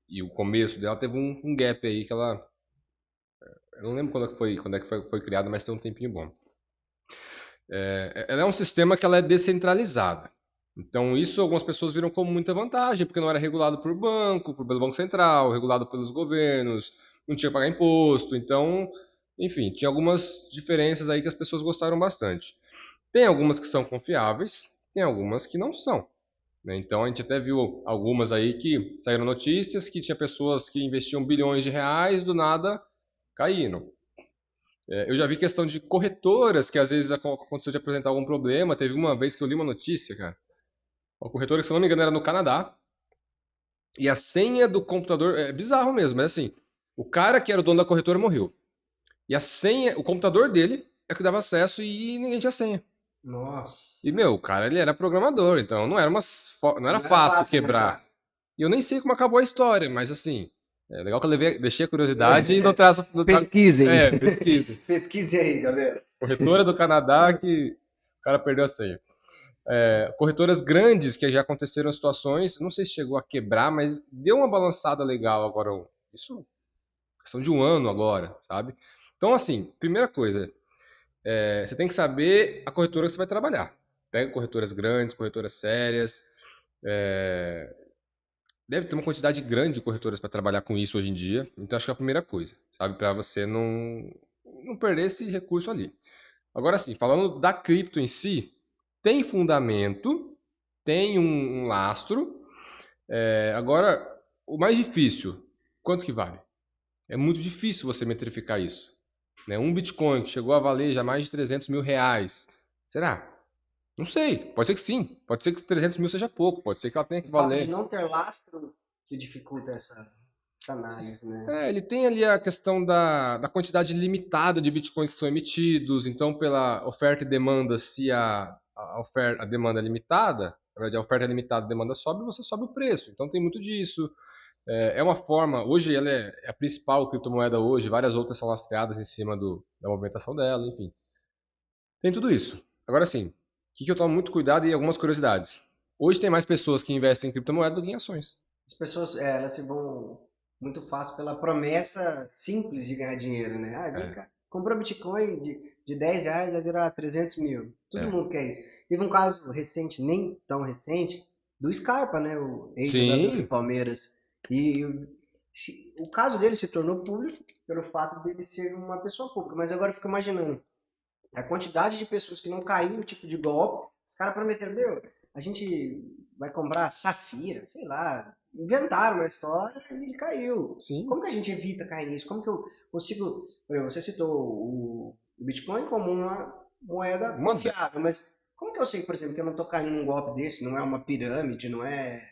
e o começo dela teve um gap aí que ela, eu não lembro quando é que foi criada, mas tem um tempinho bom. Ela é um sistema que ela é descentralizada. Então isso algumas pessoas viram como muita vantagem, porque não era regulado pelo Banco Central, regulado pelos governos, não tinha que pagar imposto. Então, enfim, tinha algumas diferenças aí que as pessoas gostaram bastante. Tem algumas que são confiáveis, tem algumas que não são, né? Então a gente até viu algumas aí que saíram notícias que tinha pessoas que investiam bilhões de reais, do nada caíram. Eu já vi questão de corretoras que às vezes aconteceu de apresentar algum problema. Teve uma vez que eu li uma notícia, cara. Uma corretora que, se eu não me engano, era no Canadá. E a senha do computador. É bizarro mesmo, mas assim. O cara que era o dono da corretora morreu. E a senha, o computador dele é que dava acesso e ninguém tinha senha. E, Nossa, meu, o cara ele era programador, então não era não era fácil fácil de quebrar. hackear. E eu nem sei como acabou a história, mas assim. É legal que eu deixei a curiosidade e não traz. Pesquisem, Pesquisa. pesquisem aí, galera. Corretora do Canadá que o cara perdeu a senha. Corretoras grandes que já aconteceram situações, não sei se chegou a quebrar, mas deu uma balançada legal agora. Isso, questão de um ano agora, sabe? Então, assim, primeira coisa, você tem que saber a corretora que você vai trabalhar. Pega corretoras grandes, corretoras sérias. é, Deve ter uma quantidade grande de corretoras para trabalhar com isso hoje em dia. Então, acho que é a primeira coisa, sabe? Para você não perder esse recurso ali. Agora sim, falando da cripto em si, tem fundamento, tem um lastro. Agora, o mais difícil, quanto que vale? É muito difícil você metrificar isso, né? Um Bitcoin que chegou a valer já mais de R$ 300.000. Será? Não sei. Pode ser que sim. Pode ser que 300 mil seja pouco. Pode ser que ela tenha O que fato de valer. não ter lastro que dificulta essa análise, né? Ele tem ali a questão da quantidade limitada de bitcoins que são emitidos. Então, pela oferta e demanda, se a demanda é limitada, Na verdade, a oferta é limitada, a demanda sobe, você sobe o preço. Então tem muito disso. É uma forma, hoje ela é a principal criptomoeda hoje, várias outras são lastreadas em cima da movimentação dela, enfim. Tem tudo isso. Agora sim, o que eu tomo muito cuidado e algumas curiosidades. Hoje tem mais pessoas que investem em criptomoeda do que em ações. As pessoas, elas se vão muito fácil pela promessa simples de ganhar dinheiro, né? Ah, vem É, cá, comprou Bitcoin de R$ 10 vai virar 300 mil. Todo é. mundo quer isso. Teve um caso recente, nem tão recente, do Scarpa, né? O ex-jogador do Sim, Palmeiras. E o caso dele se tornou público pelo fato dele ser uma pessoa pública. Mas agora eu fico imaginando a quantidade de pessoas que não caiu no tipo de golpe, os caras prometeram, meu, a gente vai comprar Safira, sei lá, inventaram uma história e ele caiu. sim, Como que a gente evita cair nisso? Como que eu consigo. Por exemplo, você citou o Bitcoin como uma moeda uma, confiável, mas como que eu sei, por exemplo, que eu não estou caindo num golpe desse, não é uma pirâmide, não é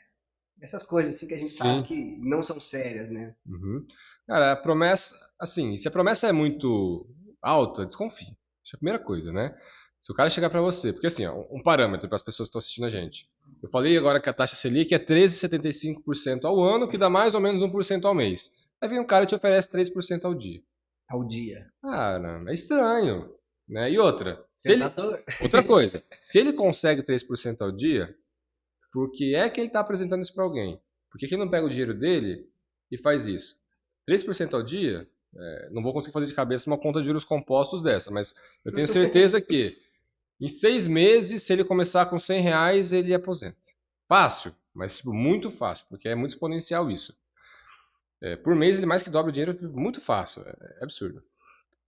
essas coisas assim que a gente sabe sim. que não são sérias, né? Uhum. Cara, a promessa, assim, se a promessa é muito alta, desconfie. Isso é a primeira coisa, né? Se o cara chegar pra você, porque assim, ó, um parâmetro para as pessoas que estão assistindo a gente. Eu falei agora que a taxa Selic é 13,75% ao ano, que dá mais ou menos 1% ao mês. Aí vem um cara e te oferece 3% ao dia. Ao dia. Cara, é estranho, né? E outra, se ele, Tentador. outra coisa, se ele consegue 3% ao dia, por que é que ele está apresentando isso para alguém? Por que que ele não pega o dinheiro dele e faz isso? 3% ao dia, não vou conseguir fazer de cabeça uma conta de juros compostos dessa, mas eu tenho certeza que em 6 meses, se ele começar com R$ 100, ele aposenta. Fácil, mas tipo, muito fácil, porque é muito exponencial isso. Por mês ele mais que dobra o dinheiro, muito fácil, é absurdo.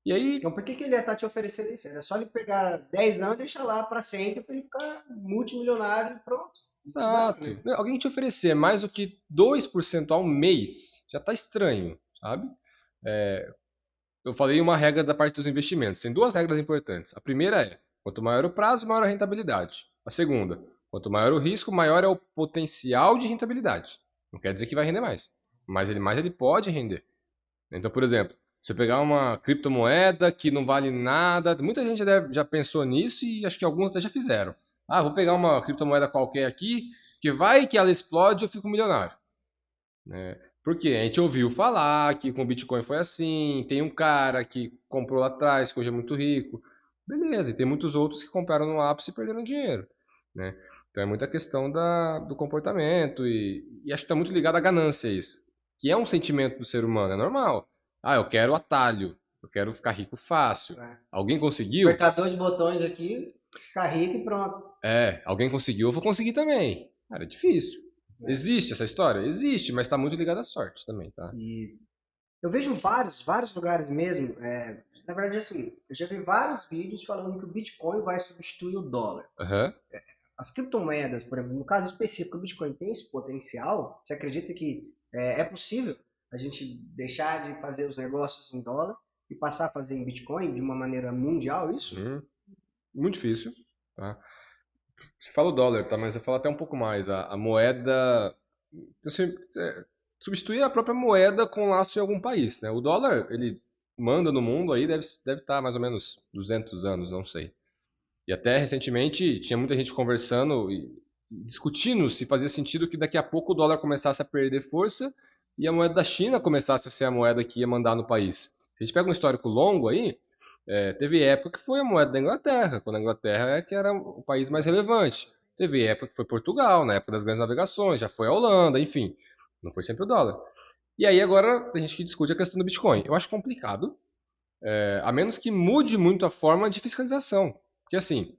E aí, Então por que que ele ia estar te oferecendo isso? Era só ele pegar 10 não e deixar lá para sempre para ele ficar multimilionário e pronto. Não precisava, exato, né? alguém te oferecer mais do que 2% ao mês, já está estranho, sabe? Eu falei uma regra da parte dos investimentos. Tem duas regras importantes. A primeira é: quanto maior o prazo, maior a rentabilidade. A segunda: quanto maior o risco, maior é o potencial de rentabilidade. Não quer dizer que vai render mais ele pode render. Então, por exemplo, se eu pegar uma criptomoeda que não vale nada, muita gente já pensou nisso e acho que alguns até já fizeram. Ah, vou pegar uma criptomoeda qualquer aqui, que vai que ela explode e eu fico milionário. Né? Porque a gente ouviu falar que com o Bitcoin foi assim, tem um cara que comprou lá atrás, que hoje é muito rico. Beleza, e tem muitos outros que compraram no ápice e perderam dinheiro. Né? Então é muita questão do comportamento e acho que está muito ligado à ganância isso. Que é um sentimento do ser humano, é normal. Ah, eu quero atalho, eu quero ficar rico fácil. É. Alguém conseguiu? Apertar 2 botões aqui, ficar rico e pronto. Alguém conseguiu, eu vou conseguir também. Cara, é difícil. Né? Existe essa história? Existe, mas está muito ligado à sorte também, tá? E eu vejo vários lugares mesmo. Na verdade, assim, eu já vi vários vídeos falando que o Bitcoin vai substituir o dólar. Aham. As criptomoedas, por exemplo, no caso específico, o Bitcoin tem esse potencial? Você acredita que é possível a gente deixar de fazer os negócios em dólar e passar a fazer em Bitcoin de uma maneira mundial isso? Uhum. Muito difícil, tá? Você fala o dólar, tá? Mas eu falo até um pouco mais. A moeda. Você, substituir a própria moeda com lastro em algum país, né? O dólar, ele manda no mundo aí, deve estar mais ou menos 200 anos, não sei. E até recentemente tinha muita gente conversando e discutindo se fazia sentido que daqui a pouco o dólar começasse a perder força e a moeda da China começasse a ser a moeda que ia mandar no país. Se a gente pega um histórico longo aí, teve época que foi a moeda da Inglaterra, quando a Inglaterra é que era o país mais relevante. Teve época que foi Portugal, na época das grandes navegações, já foi a Holanda, enfim. Não foi sempre o dólar. E aí agora tem gente que discute a questão do Bitcoin. Eu acho complicado, a menos que mude muito a forma de fiscalização. Porque assim,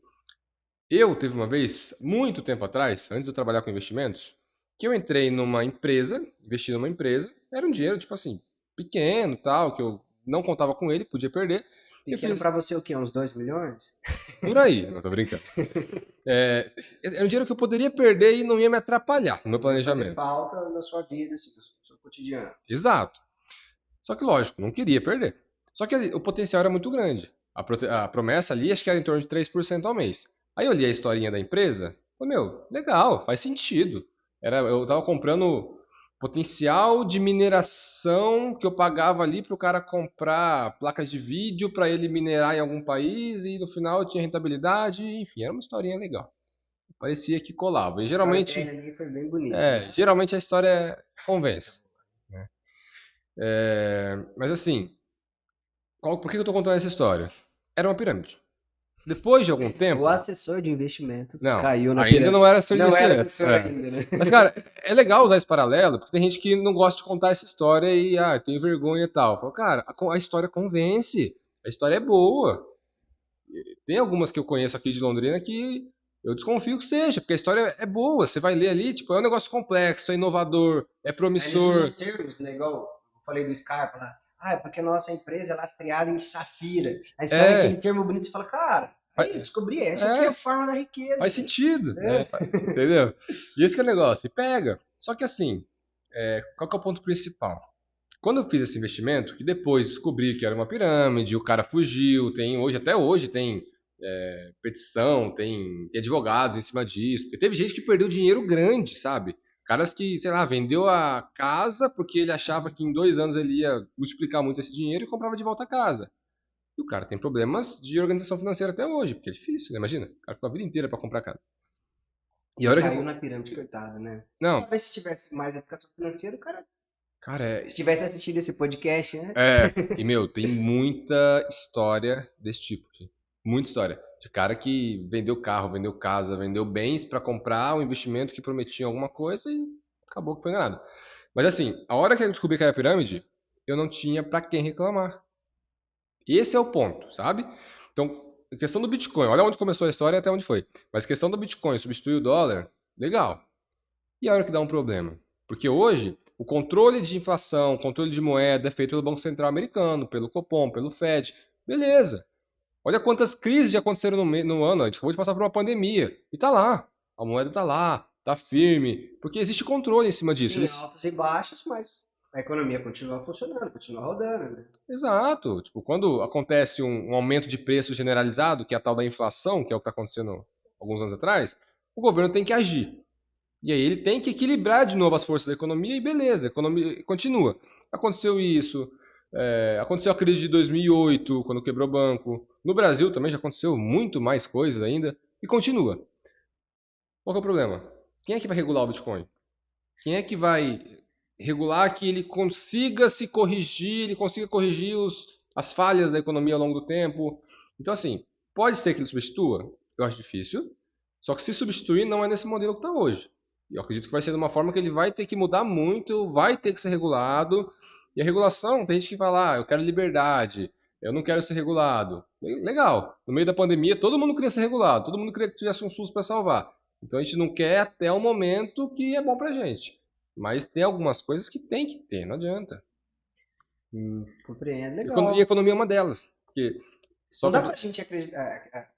eu teve uma vez, muito tempo atrás, antes de eu trabalhar com investimentos, que eu entrei numa empresa, investi numa empresa, era um dinheiro, tipo assim, pequeno, tal, que eu não contava com ele, podia perder. Eu Pequeno fiz para você o quê? Uns 2 milhões? por aí, não tô brincando. Era um dinheiro que eu poderia perder e não ia me atrapalhar no meu Não ia fazer planejamento. falta na sua vida, assim, no seu cotidiano. Exato. Só que, lógico, não queria perder. Só que o potencial era muito grande. A promessa ali, acho que era em torno de 3% ao mês. Aí eu li a historinha da empresa, falei, meu, legal, faz sentido. Eu estava comprando potencial de mineração que eu pagava ali para o cara comprar placas de vídeo para ele minerar em algum país e no final tinha rentabilidade, enfim, era uma historinha legal. parecia que colava. E A geralmente, storytelling ali foi bem bonita. geralmente a história convence, né? Mas assim, por que eu tô contando essa história? Era uma pirâmide. Depois de algum O tempo, assessor de investimentos não, caiu na ainda não pirâmide. era assessor de Não era investimentos. assessor ainda, né? Mas, cara, é legal usar esse paralelo, porque tem gente que não gosta de contar essa história e, tem vergonha e tal. Fala, cara, a história convence, a história é boa. Tem algumas que eu conheço aqui de Londrina que eu desconfio que seja, porque a história é boa. Você vai ler ali, tipo, é um negócio complexo, é inovador, é Aí eles usam promissor. termos, né? Igual eu falei do Scarpa lá. Ah, é porque a nossa empresa é lastreada em safira. Aí você olha aquele É, termo bonito e fala, cara, aí eu descobri, essa aqui é a é, forma da riqueza. faz sentido, É. entendeu? E esse que é o negócio, e pega. Só que assim, qual que é o ponto principal? Quando eu fiz esse investimento, que depois descobri que era uma pirâmide, o cara fugiu, até hoje tem petição, tem advogados em cima disso, porque teve gente que perdeu dinheiro grande, sabe? Caras que, sei lá, vendeu a casa porque ele achava que em 2 anos ele ia multiplicar muito esse dinheiro e comprava de volta a casa. E o cara tem problemas de organização financeira até hoje, porque é difícil, né? Imagina, o cara ficou a vida inteira para comprar casa. E a E hora que. caiu na pirâmide, coitado, né? Não, Talvez se tivesse mais educação financeira, o cara, cara, se tivesse assistido esse podcast antes. e meu, tem muita história desse tipo, gente. Muita história. De cara que vendeu carro, vendeu casa, vendeu bens para comprar um investimento que prometia alguma coisa e acabou que foi enganado. Mas assim, a hora que eu descobri que era pirâmide, eu não tinha para quem reclamar. Esse é o ponto, sabe? Então, a questão do Bitcoin, olha onde começou a história e até onde foi. Mas a questão do Bitcoin substituir o dólar, legal. E a hora que dá um problema? Porque hoje, o controle de inflação, o controle de moeda é feito pelo Banco Central americano, pelo Copom, pelo Fed. Beleza. Olha quantas crises já aconteceram no ano. A gente acabou de passar por uma pandemia. E tá lá. A moeda tá lá, tá firme. Porque existe controle em cima disso. Tem altos e baixos, mas a economia continua funcionando, continua rodando, né? Exato. Tipo, quando acontece um aumento de preço generalizado, que é a tal da inflação, que é o que está acontecendo alguns anos atrás, o governo tem que agir. E aí ele tem que equilibrar de novo as forças da economia e beleza, a economia continua. Aconteceu isso, aconteceu a crise de 2008, quando quebrou o banco. No Brasil também já aconteceu muito mais coisas ainda e continua. Qual que é o problema? Quem é que vai regular o Bitcoin? Quem é que vai regular que ele consiga se corrigir, ele consiga corrigir as falhas da economia ao longo do tempo? Então, assim, pode ser que ele substitua? Eu acho difícil. Só que se substituir, não é nesse modelo que está hoje. E eu acredito que vai ser de uma forma que ele vai ter que mudar muito, vai ter que ser regulado. E a regulação, tem gente que fala, eu quero liberdade, eu não quero ser regulado. Legal. No meio da pandemia, todo mundo queria ser regulado, todo mundo queria que tivesse um SUS para salvar. Então a gente não quer até o momento que é bom pra gente. Mas tem algumas coisas que tem que ter, não adianta. Compreendo, E a legal. economia é uma delas. Porque Não sofre dá pra gente acreditar.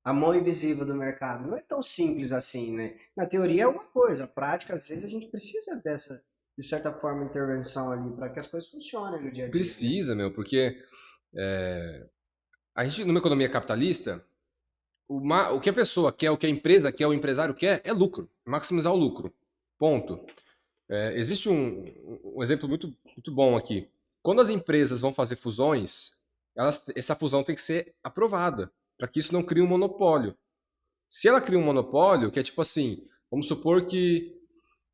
A mão invisível do mercado não é tão simples assim, né? Na teoria é uma coisa, a prática, às vezes, a gente precisa dessa, de certa forma, intervenção ali para que as coisas funcionem no dia a dia, né? precisa, meu, porque a gente, numa economia capitalista, o que a pessoa quer, o que a empresa quer, o empresário quer, é lucro. Maximizar o lucro. Ponto. Existe um exemplo muito bom aqui. Quando as empresas vão fazer fusões, essa fusão tem que ser aprovada, para que isso não crie um monopólio. Se ela cria um monopólio, que é tipo assim, vamos supor que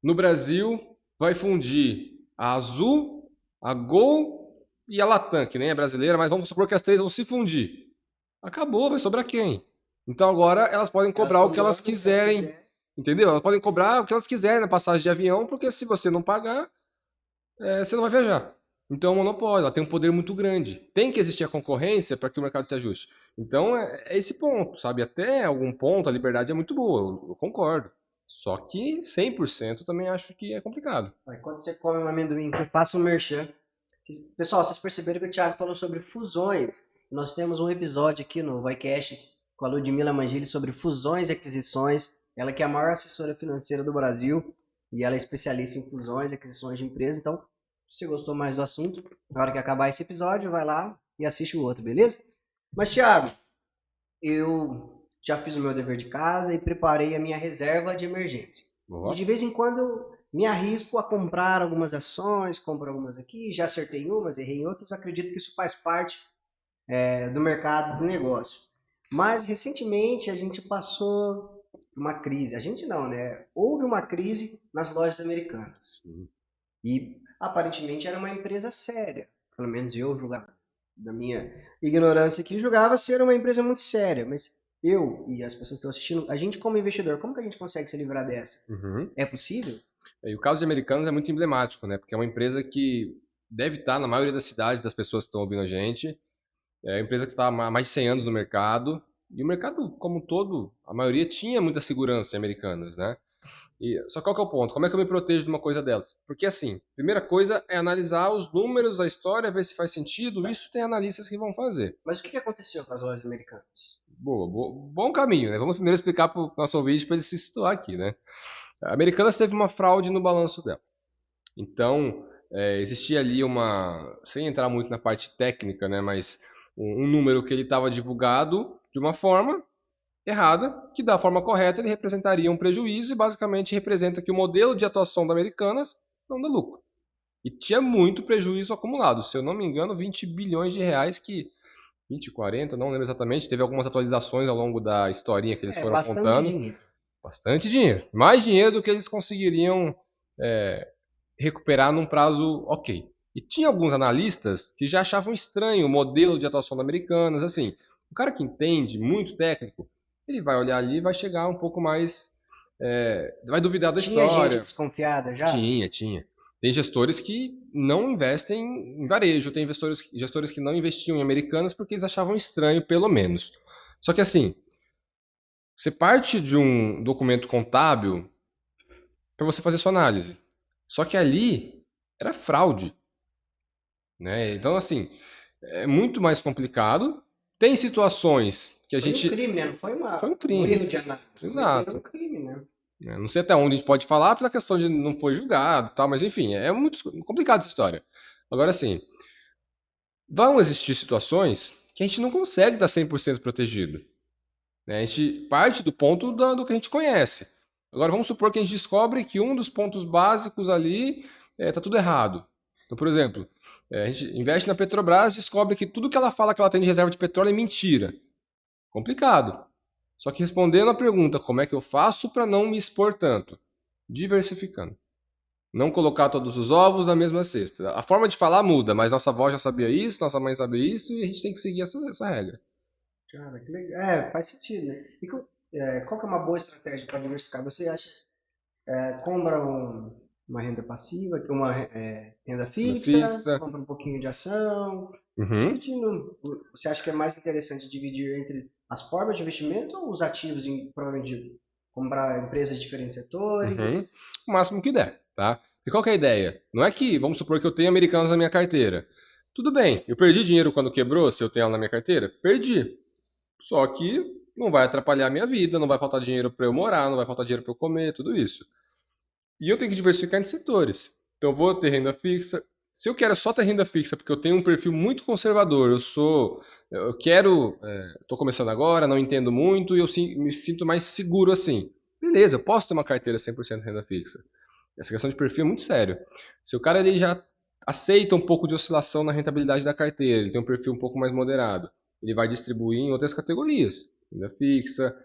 no Brasil vai fundir a Azul, a Gol e a Latam, que nem é brasileira, mas vamos supor que as três vão se fundir. Acabou, vai sobrar quem? Então agora elas podem Elas cobrar o que elas comandam o que elas quiserem, quiserem. entendeu? Elas podem cobrar o que elas quiserem na passagem de avião, porque se você não pagar, você não vai viajar. Então é um monopólio, ela tem um poder muito grande. Tem que existir a concorrência para que o mercado se ajuste. Então é esse ponto, sabe? Até algum ponto a liberdade é muito boa, eu concordo. Só que 100% eu também acho que é complicado. Aí, quando você come um amendoim, que faça um merchan. Pessoal, vocês perceberam que o Thiago falou sobre fusões. Nós temos um episódio aqui no Voicast com a Ludmila Mangili sobre fusões e aquisições. Ela que é a maior assessora financeira do Brasil e ela é especialista em fusões e aquisições de empresas. Então, se você gostou mais do assunto, na hora que acabar esse episódio, vai lá e assiste o outro, beleza? Mas, Thiago, eu já fiz o meu dever de casa e preparei a minha reserva de emergência. E de Ó, vez em quando eu me arrisco a comprar algumas ações, compro algumas aqui, já acertei em umas, errei em outras, acredito que isso faz parte do mercado do negócio. Mas recentemente a gente passou por uma crise. A gente não, né? Houve uma crise nas lojas americanas. Sim. E aparentemente era uma empresa séria. Pelo menos eu julgava, da minha ignorância aqui, julgava ser uma empresa muito séria. Mas eu e as pessoas que estão assistindo, a gente como investidor, como que a gente consegue se livrar dessa? Uhum. É possível? E o caso de Americanas é muito emblemático, né? Porque é uma empresa que deve estar na maioria das cidades das pessoas que estão ouvindo a gente. É uma empresa que está há mais de 100 anos no mercado. E o mercado, como um todo, a maioria tinha muita segurança em Americanas, né? Só qual que é o ponto? Como é que eu me protejo de uma coisa delas? Porque assim, primeira coisa é analisar os números, a história, ver se faz sentido. Isso tem analistas que vão fazer. Mas o que aconteceu com as lojas americanas? Bom caminho, né? Vamos primeiro explicar para o nosso ouvinte para ele se situar aqui, né? A Americanas teve uma fraude no balanço dela. Então, existia ali sem entrar muito na parte técnica, né? Mas um número que ele estava divulgado de uma forma errada, que da forma correta ele representaria um prejuízo e basicamente representa que o modelo de atuação da Americanas não dá lucro. E tinha muito prejuízo acumulado, se eu não me engano, 20 bilhões de reais que 20, 40, não lembro exatamente, teve algumas atualizações ao longo da historinha que eles É foram bastante contando. dinheiro. Bastante dinheiro. Mais dinheiro do que eles conseguiriam recuperar num prazo ok. E tinha alguns analistas que já achavam estranho o modelo de atuação da Americanas. Assim, o cara que entende, muito técnico, ele vai olhar ali e vai chegar um pouco mais. Vai duvidar da Tinha gente história. desconfiada já? Tinha. Tem gestores que não investem em varejo, tem gestores que não investiam em Americanas porque eles achavam estranho, pelo menos. Só que assim, você parte de um documento contábil para você fazer sua análise. Só que ali era fraude, né? Então assim, é muito mais complicado. Tem situações que a Foi um gente crime, né? Não foi foi um um crime, erro de análise. Cometeram um exato. crime, né? Não sei até onde a gente pode falar pela questão de não foi julgado, tal, mas enfim, é muito complicado essa história. Agora sim, vão existir situações que a gente não consegue estar 100% protegido, né? A gente parte do ponto do que a gente conhece. Agora vamos supor que a gente descobre que um dos pontos básicos ali está tudo errado. Então, por exemplo, a gente investe na Petrobras e descobre que tudo que ela fala que ela tem de reserva de petróleo é mentira. Complicado. Só que respondendo a pergunta, como é que eu faço para não me expor tanto? Diversificando. Não colocar todos os ovos na mesma cesta. A forma de falar muda, mas nossa avó já sabia isso, nossa mãe sabia isso e a gente tem que seguir essa regra. Cara, que legal. É, faz sentido, né? E qual que é uma boa estratégia para diversificar? Você acha, compra uma renda passiva, uma renda Renda fixa, fixa. compra um pouquinho de ação, Uhum. dividindo. Você acha que é mais interessante dividir entre as formas de investimento ou os ativos, provavelmente comprar empresas de diferentes Uhum. setores? O máximo que der, tá? E qual que é a ideia? Não é que, vamos supor que eu tenho americanos na minha carteira. Tudo bem, eu perdi dinheiro quando quebrou, se eu tenho ela na minha carteira? Perdi. Só que não vai atrapalhar a minha vida, não vai faltar dinheiro para eu morar, não vai faltar dinheiro para eu comer, tudo isso. E eu tenho que diversificar entre setores. Então eu vou ter renda fixa. Se eu quero só ter renda fixa porque eu tenho um perfil muito conservador, eu quero, estou começando agora, não entendo muito e eu me sinto mais seguro assim. Beleza, eu posso ter uma carteira 100% renda fixa. Essa questão de perfil é muito sério. Se o cara ele já aceita um pouco de oscilação na rentabilidade da carteira, ele tem um perfil um pouco mais moderado, ele vai distribuir em outras categorias, renda fixa,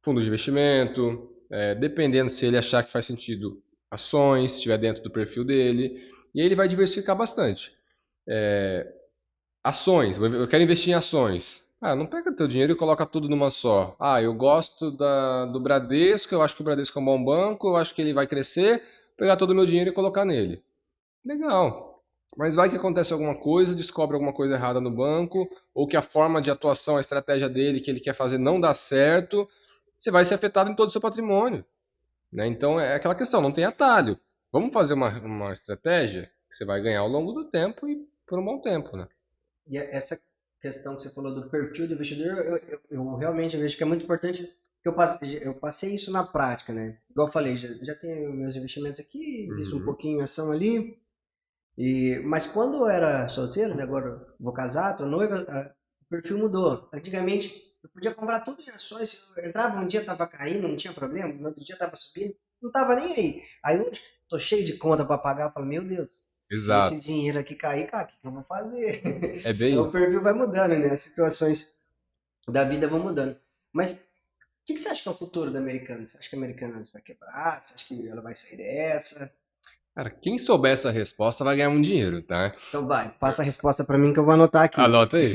fundo de investimento, dependendo se ele achar que faz sentido, ações, se estiver dentro do perfil dele, e aí ele vai diversificar bastante. Ações, eu quero investir em ações. Ah, não pega teu dinheiro e coloca tudo numa só. Ah, eu gosto do Bradesco, eu acho que o Bradesco é um bom banco, eu acho que ele vai crescer, pegar todo o meu dinheiro e colocar nele. Legal. Mas vai que acontece alguma coisa, descobre alguma coisa errada no banco, ou que a forma de atuação, a estratégia dele que ele quer fazer não dá certo, você vai ser afetado em todo o seu patrimônio, né? Então é aquela questão, não tem atalho. Vamos fazer uma estratégia que você vai ganhar ao longo do tempo e por um bom tempo, né? E essa questão que você falou do perfil do investidor, eu realmente vejo que é muito importante, que eu passei isso na prática, né? Igual eu falei, já tenho meus investimentos aqui, visto um Uhum, pouquinho em ação ali, mas quando eu era solteiro, né, agora vou casar, tô noiva, o perfil mudou. Antigamente eu podia comprar tudo em ações, eu entrava um dia tava caindo, não tinha problema, no outro dia tava subindo, não tava nem aí. Aí hoje tô cheio de conta para pagar, eu falo, meu Deus, se esse exato. dinheiro aqui cair, cara, o que eu vou fazer? É Aí bem o isso. perfil vai mudando, né? As situações. da vida vão mudando. Mas o que você acha que é o futuro da Americanas? Você acha que a Americanas vai quebrar? Você acha que ela vai sair dessa? Cara, quem souber essa resposta vai ganhar um dinheiro, tá? Então vai, passa a resposta para mim que eu vou anotar aqui. Anota aí.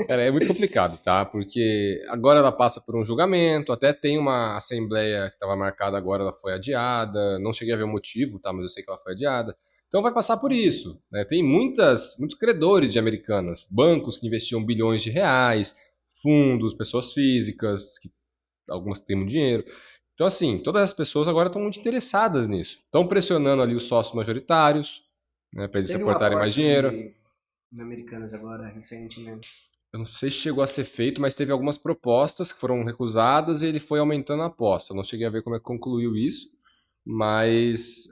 Cara, é muito complicado, tá? Porque agora ela passa por um julgamento, até tem uma assembleia que estava marcada agora, ela foi adiada. Não cheguei a ver o motivo, tá? Mas eu sei que ela foi adiada. Então vai passar por isso, né? Tem muitos credores de Americanas, bancos que investiam bilhões de reais, fundos, pessoas físicas, que algumas têm muito dinheiro. Então, assim, todas as pessoas agora estão muito interessadas nisso. Estão pressionando ali os sócios majoritários, né, para eles Teve um aportarem mais aporte dinheiro. na Americanas agora, recentemente. Eu não sei se chegou a ser feito, mas teve algumas propostas que foram recusadas e ele foi aumentando a aposta. Eu não cheguei a ver como é que concluiu isso, mas,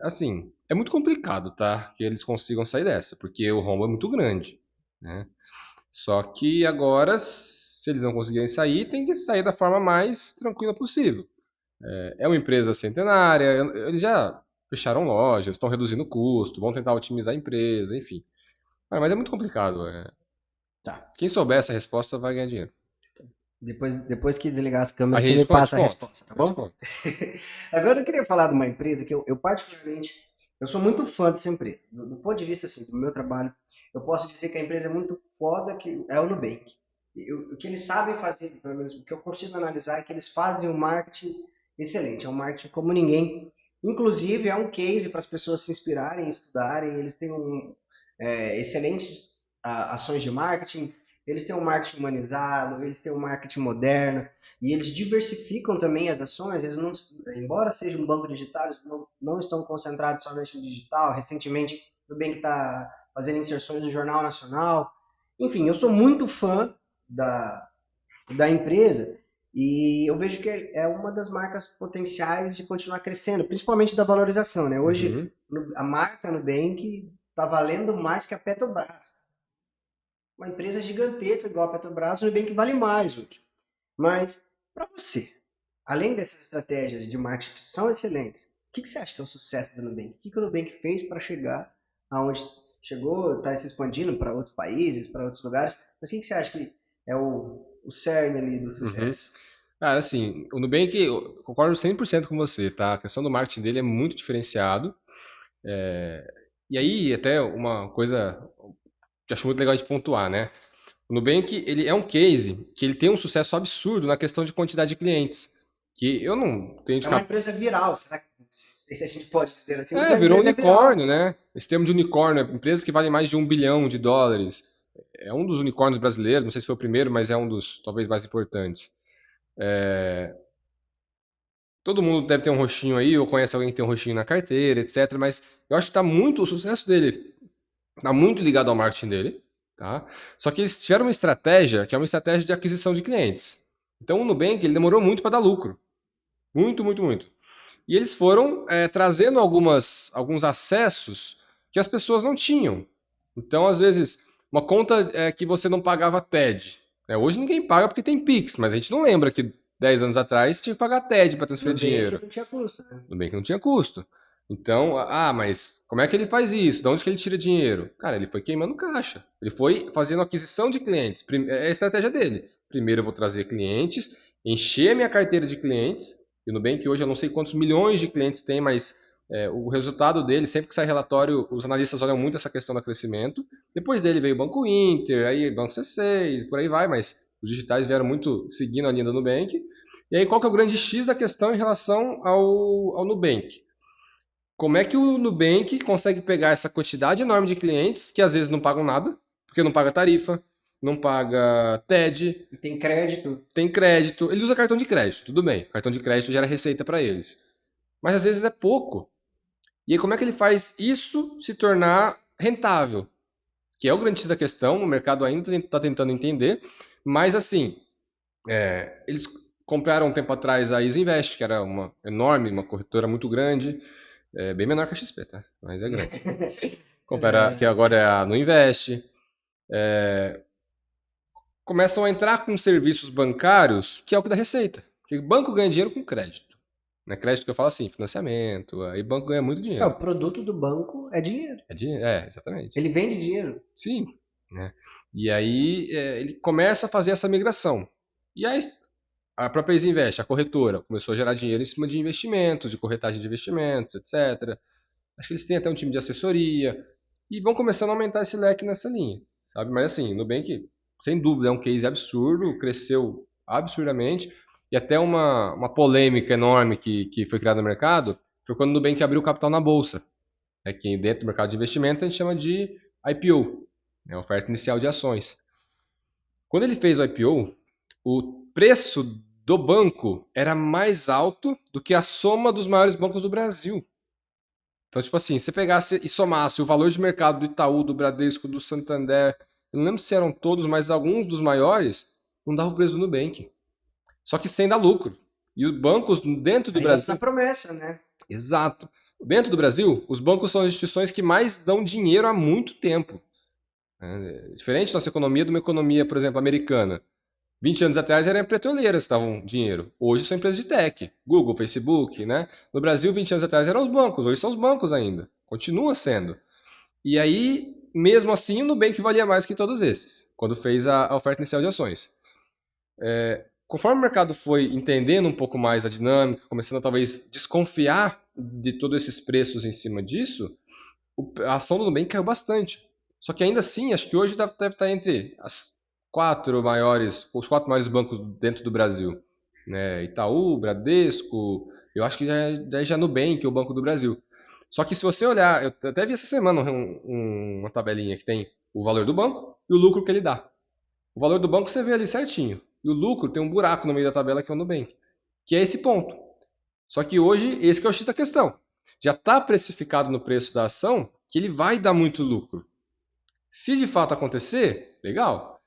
assim, é muito complicado, tá? Que eles consigam sair dessa, porque o rombo é muito grande, né? Só que agora, se eles não conseguirem sair, tem que sair da forma mais tranquila possível. É uma empresa centenária, eles já fecharam lojas, estão reduzindo o custo, vão tentar otimizar a empresa, enfim. Mas é muito complicado. Tá. Quem souber essa resposta vai ganhar dinheiro. Depois que desligar as A câmeras, você me gente te passa a conta. resposta, tá Eu te bom? conto. Agora eu queria falar de uma empresa que eu particularmente, eu sou muito fã dessa empresa. Do ponto de vista assim, do meu trabalho, eu posso dizer que a empresa é muito foda, que é o Nubank. O que eles sabem fazer, pelo menos o que eu consigo analisar, é que eles fazem um marketing excelente. É um marketing como ninguém. Inclusive, é um case para as pessoas se inspirarem, estudarem. Eles têm excelentes ações de marketing, eles têm um marketing humanizado, eles têm um marketing moderno. E eles diversificam também as ações, eles não, embora seja um banco digital, eles não estão concentrados somente no digital. Recentemente, o Nubank está fazendo inserções no Jornal Nacional. Enfim, eu sou muito fã da, da empresa e eu vejo que é uma das marcas potenciais de continuar crescendo, principalmente da valorização, né? Hoje, Uhum. a marca Nubank está valendo mais que a Petrobras. Uma empresa gigantesca igual a Petrobras, o Nubank vale mais hoje. Mas, para você, além dessas estratégias de marketing que são excelentes, o que você acha que é o sucesso do Nubank? O que o Nubank fez para chegar aonde chegou, está se expandindo para outros países, para outros lugares? Mas o que você acha que é o cerne ali do Uhum. sucesso? Cara, assim, o Nubank, eu concordo 100% com você, tá? A questão do marketing dele é muito diferenciado. E aí, até uma coisa que eu acho muito legal de pontuar, né? O Nubank, ele é um case que ele tem um sucesso absurdo na questão de quantidade de clientes. Que eu não tenho de É uma cap... empresa viral, será que não sei se a gente pode dizer assim, mas é uma Virou empresa viral. unicórnio, né? Esse termo de unicórnio, empresas que valem mais de US$ 1 bilhão. É um dos unicórnios brasileiros, não sei se foi o primeiro, mas é um dos talvez mais importantes. Todo mundo deve ter um roxinho aí, ou conhece alguém que tem um roxinho na carteira, etc. Mas eu acho que o sucesso dele está muito ligado ao marketing dele, tá? Só que eles tiveram uma estratégia que é uma estratégia de aquisição de clientes. Então o Nubank ele demorou muito para dar lucro, muito, muito, muito. E eles foram trazendo alguns acessos que as pessoas não tinham. Então, às vezes, uma conta que você não pagava TED. Hoje ninguém paga porque tem Pix, mas a gente não lembra que 10 anos atrás tinha que pagar TED para transferir Nubank dinheiro. não tinha custo, né? Tudo bem que não tinha custo. Então, mas como é que ele faz isso? De onde que ele tira dinheiro? Cara, ele foi queimando caixa. Ele foi fazendo aquisição de clientes. É a estratégia dele. Primeiro eu vou trazer clientes, encher a minha carteira de clientes. E no bem que hoje eu não sei quantos milhões de clientes tem, mas o resultado dele, sempre que sai relatório, os analistas olham muito essa questão do crescimento. Depois dele veio o Banco Inter, aí Banco C6, por aí vai, mas os digitais vieram muito seguindo a linha do Nubank. E aí, qual que é o grande X da questão em relação ao Nubank? Como é que o Nubank consegue pegar essa quantidade enorme de clientes que às vezes não pagam nada, porque não paga tarifa, não paga TED, E tem crédito. tem crédito, ele usa cartão de crédito, tudo bem, cartão de crédito gera receita para eles, mas às vezes é pouco. E aí como é que ele faz isso se tornar rentável? Que é o grande X da questão, o mercado ainda está tentando entender, mas assim, eles compraram um tempo atrás a Isinvest, que era uma enorme, uma corretora muito grande, bem menor que a XP, tá? Mas é grande. Compara, que agora é a Nuinvest. Começam a entrar com serviços bancários, que é o que dá receita. Porque o banco ganha dinheiro com crédito. Né? Crédito que eu falo assim, financiamento, aí o banco ganha muito É, dinheiro. o produto do banco é dinheiro. Exatamente. Ele vende dinheiro. Sim. né? E aí ele começa a fazer essa migração. E aí a própria Isinvest, a corretora, começou a gerar dinheiro em cima de investimentos, de corretagem de investimentos, etc. Acho que eles têm até um time de assessoria e vão começando a aumentar esse leque nessa linha, sabe? Mas assim, Nubank, sem dúvida, é um case absurdo, cresceu absurdamente e até uma polêmica enorme que foi criada no mercado foi quando o Nubank abriu capital na bolsa, né, que dentro do mercado de investimento a gente chama de IPO, né, oferta inicial de ações. Quando ele fez o IPO, o preço do banco era mais alto do que a soma dos maiores bancos do Brasil. Então, tipo assim, se você pegasse e somasse o valor de mercado do Itaú, do Bradesco, do Santander, eu não lembro se eram todos, mas alguns dos maiores, não dava o preço do Nubank. Só que sem dar lucro. E os bancos dentro do Aí essa Brasil. promessa, né? Exato. Dentro do Brasil, os bancos são as instituições que mais dão dinheiro há muito tempo. Diferente da nossa economia de uma economia, por exemplo, americana. 20 anos atrás eram petroleiras que davam dinheiro. Hoje são empresas de tech. Google, Facebook, né? No Brasil, 20 anos atrás eram os bancos. Hoje são os bancos ainda. Continua sendo. E aí, mesmo assim, o Nubank valia mais que todos esses, quando fez a oferta inicial de ações. Conforme o mercado foi entendendo um pouco mais a dinâmica, começando a talvez desconfiar de todos esses preços em cima disso, a ação do Nubank caiu bastante. Só que ainda assim, acho que hoje deve estar entre os quatro maiores bancos dentro do Brasil, né? Itaú, Bradesco, eu acho que já é Nubank, o Banco do Brasil. Só que se você olhar, eu até vi essa semana uma tabelinha que tem o valor do banco e o lucro que ele dá. O valor do banco você vê ali certinho. E o lucro tem um buraco no meio da tabela que é o Nubank. Que é esse ponto. Só que hoje, esse que é o X da questão. Já está precificado no preço da ação que ele vai dar muito lucro. Se de fato acontecer, legal.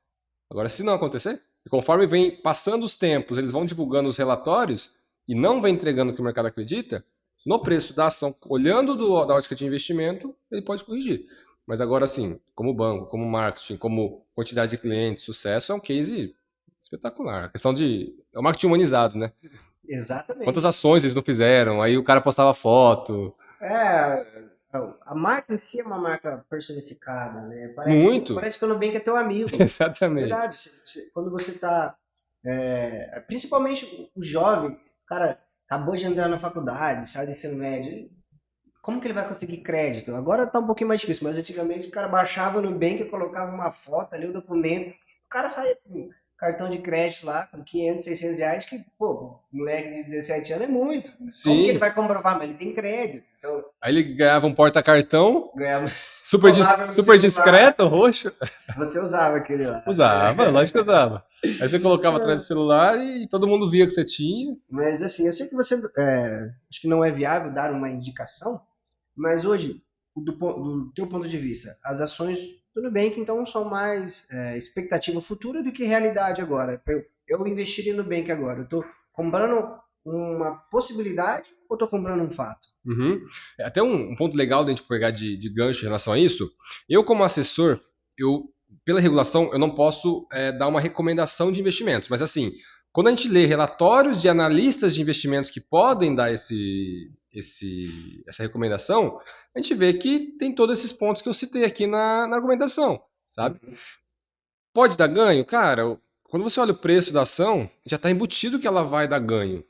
Agora, se não acontecer, e conforme vem passando os tempos, eles vão divulgando os relatórios e não vem entregando o que o mercado acredita, no preço da ação, olhando da ótica de investimento, ele pode corrigir. Mas agora, sim, como banco, como marketing, como quantidade de clientes, sucesso, é um case espetacular. A questão de. É o marketing humanizado, né? Quantas Exatamente. ações eles não fizeram? Aí o cara postava foto. É, a marca em si é uma marca personificada, né? Muito. Parece que o Nubank é teu amigo. Exatamente. Verdade. Quando você tá, principalmente o jovem, o cara acabou de entrar na faculdade, sai do ensino médio, como que ele vai conseguir crédito? Agora tá um pouquinho mais difícil, mas antigamente o cara baixava no Nubank, colocava uma foto ali, o documento, o cara saía com cartão de crédito lá, com 500, 600 reais, que, pô, moleque de 17 anos é muito. Como que ele Sim. vai comprovar? Mas ele tem crédito, então Aí ele ganhava um porta-cartão, ganhava, super, colava no super celular, discreto, roxo. você usava aquele lá. Usava, lógico que usava. Aí você colocava atrás do celular e todo mundo via que você tinha. Mas assim, eu sei que você, acho que não é viável dar uma indicação, mas hoje, do teu ponto de vista, as ações do Nubank então são mais expectativa futura do que realidade agora. Eu investiria no Nubank agora. Eu estou comprando uma possibilidade ou estou comprando um fato? Uhum. Até um ponto legal da gente pegar de gancho em relação a isso. Eu, como assessor, pela regulação, eu não posso dar uma recomendação de investimentos. Mas assim, quando a gente lê relatórios de analistas de investimentos que podem dar essa recomendação, a gente vê que tem todos esses pontos que eu citei aqui na argumentação, sabe? Pode dar ganho? Cara, quando você olha o preço da ação, já está embutido que ela vai dar ganho.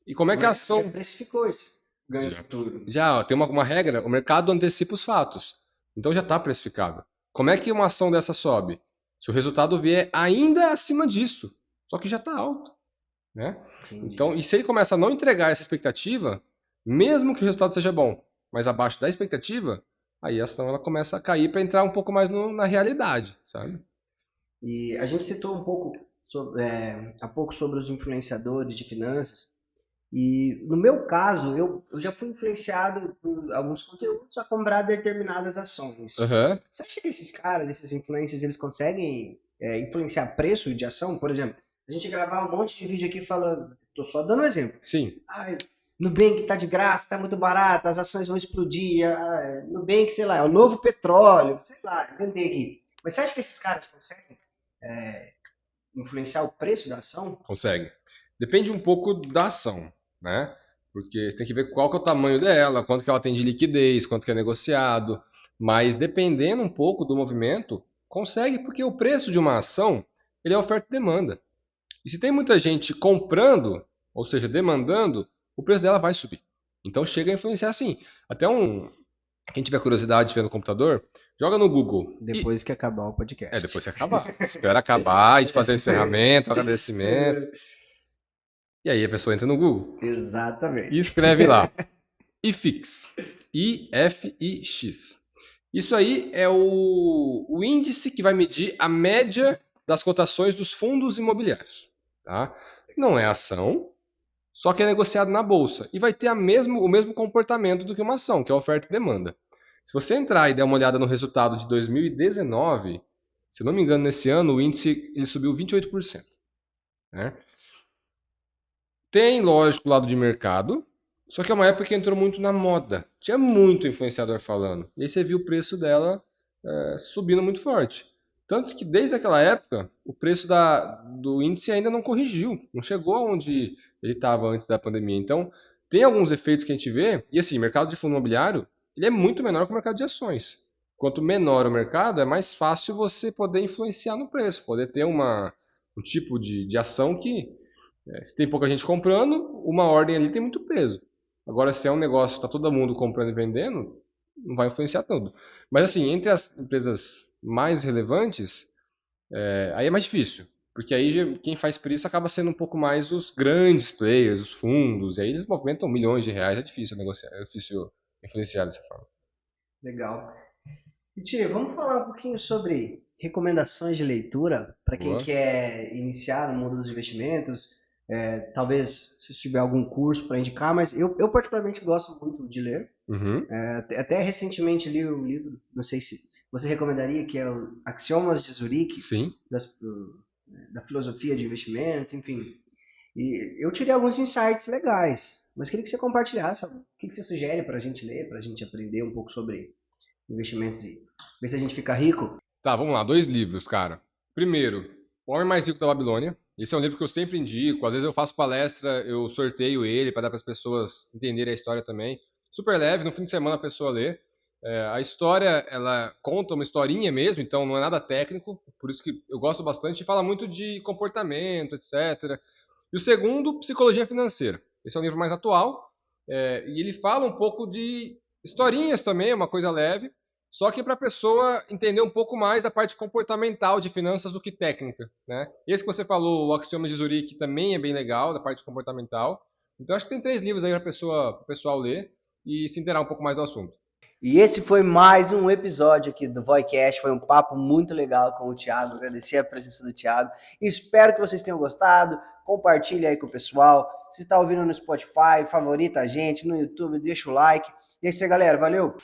E como é que a Já ação. precificou esse ganho Já, futuro. já tem uma regra, o mercado antecipa os fatos. Então já está precificado. Como é que uma ação dessa sobe? Se o resultado vier ainda acima disso, só que já está alto, né? Entendi. Então, e se ele começa a não entregar essa expectativa, mesmo que o resultado seja bom, mas abaixo da expectativa, aí a ação ela começa a cair para entrar um pouco mais na realidade, sabe? E a gente citou um pouco há pouco sobre os influenciadores de finanças. E no meu caso, eu já fui influenciado por alguns conteúdos a comprar determinadas ações. Aham, Você acha que esses caras, esses influencers, eles conseguem influenciar preço de ação? Por exemplo, a gente gravar um monte de vídeo aqui falando, tô só dando um exemplo. sim. Ah, Nubank tá de graça, tá muito barato, as ações vão explodir. Nubank, sei lá, é o novo petróleo, sei lá, inventei aqui. Mas você acha que esses caras conseguem influenciar o preço da ação? Consegue. Depende um pouco da ação, né? Porque tem que ver qual que é o tamanho dela, quanto que ela tem de liquidez, quanto que é negociado. Mas dependendo um pouco do movimento, Consegue, porque o preço de uma ação, ele é oferta e demanda. E se tem muita gente comprando, ou seja, demandando, o preço dela vai subir. Então chega a influenciar sim. Até quem tiver curiosidade de ver no computador, joga no Google. Depois que acabar o podcast. Depois que acabar. Espera acabar, de fazer encerramento, agradecimento. E aí a pessoa entra no Google. Exatamente. E escreve lá. IFIX. IFIX. Isso aí é o índice que vai medir a média das cotações dos fundos imobiliários. Tá? Não é ação, só que é negociado na bolsa. E vai ter o mesmo comportamento do que uma ação, que é oferta e demanda. Se você entrar e der uma olhada no resultado de 2019, se eu não me engano, nesse ano o índice ele subiu 28%. Né? Tem, lógico, o lado de mercado, só que é uma época que entrou muito na moda. Tinha muito influenciador falando. E aí você viu o preço dela subindo muito forte. Tanto que desde aquela época, o preço do índice ainda não corrigiu. Não chegou aonde ele estava antes da pandemia. Então, tem alguns efeitos que a gente vê. E assim, o mercado de fundo imobiliário ele é muito menor que o mercado de ações. Quanto menor o mercado, é mais fácil você poder influenciar no preço. Poder ter um tipo de ação que, se tem pouca gente comprando, uma ordem ali tem muito peso. Agora, se é um negócio que está todo mundo comprando e vendendo, não vai influenciar tanto. Mas assim, entre as empresas mais relevantes, aí é mais difícil. Porque aí quem faz preço acaba sendo um pouco mais os grandes players, os fundos, e aí eles movimentam milhões de reais, é difícil negociar, é difícil influenciar dessa forma. Legal. E Tia, vamos falar um pouquinho sobre recomendações de leitura para quem Boa. quer iniciar no mundo dos investimentos. Talvez se tiver algum curso para indicar, mas eu particularmente gosto muito de ler. Uhum. Até recentemente li o livro, não sei se você recomendaria, que é o Axiomas de Zurique, Sim. da filosofia de investimento, enfim. E eu tirei alguns insights legais, mas queria que você compartilhasse o que você sugere para a gente ler, para a gente aprender um pouco sobre investimentos e ver se a gente fica rico. Tá, vamos lá, 2 livros, cara. Primeiro, O Homem Mais Rico da Babilônia. Esse é um livro que eu sempre indico. Às vezes eu faço palestra, eu sorteio ele para dar para as pessoas entenderem a história também. Super leve, no fim de semana a pessoa lê. A história, ela conta uma historinha mesmo, então não é nada técnico. Por isso que eu gosto bastante e fala muito de comportamento, etc. E o segundo, Psicologia Financeira. Esse é um livro mais atual. E ele fala um pouco de historinhas também, uma coisa leve. Só que para a pessoa entender um pouco mais da parte comportamental de finanças do que técnica, né? Esse que você falou, o Axioma de Zurique, também é bem legal, da parte comportamental. Então acho que tem 3 livros aí para o pessoal ler e se inteirar um pouco mais do assunto. E esse foi mais um episódio aqui do Voicast. Foi um papo muito legal com o Thiago. Agradecer a presença do Thiago. Espero que vocês tenham gostado. Compartilhe aí com o pessoal. Se está ouvindo no Spotify, favorita a gente. No YouTube, deixa o like. E é isso aí, galera. Valeu!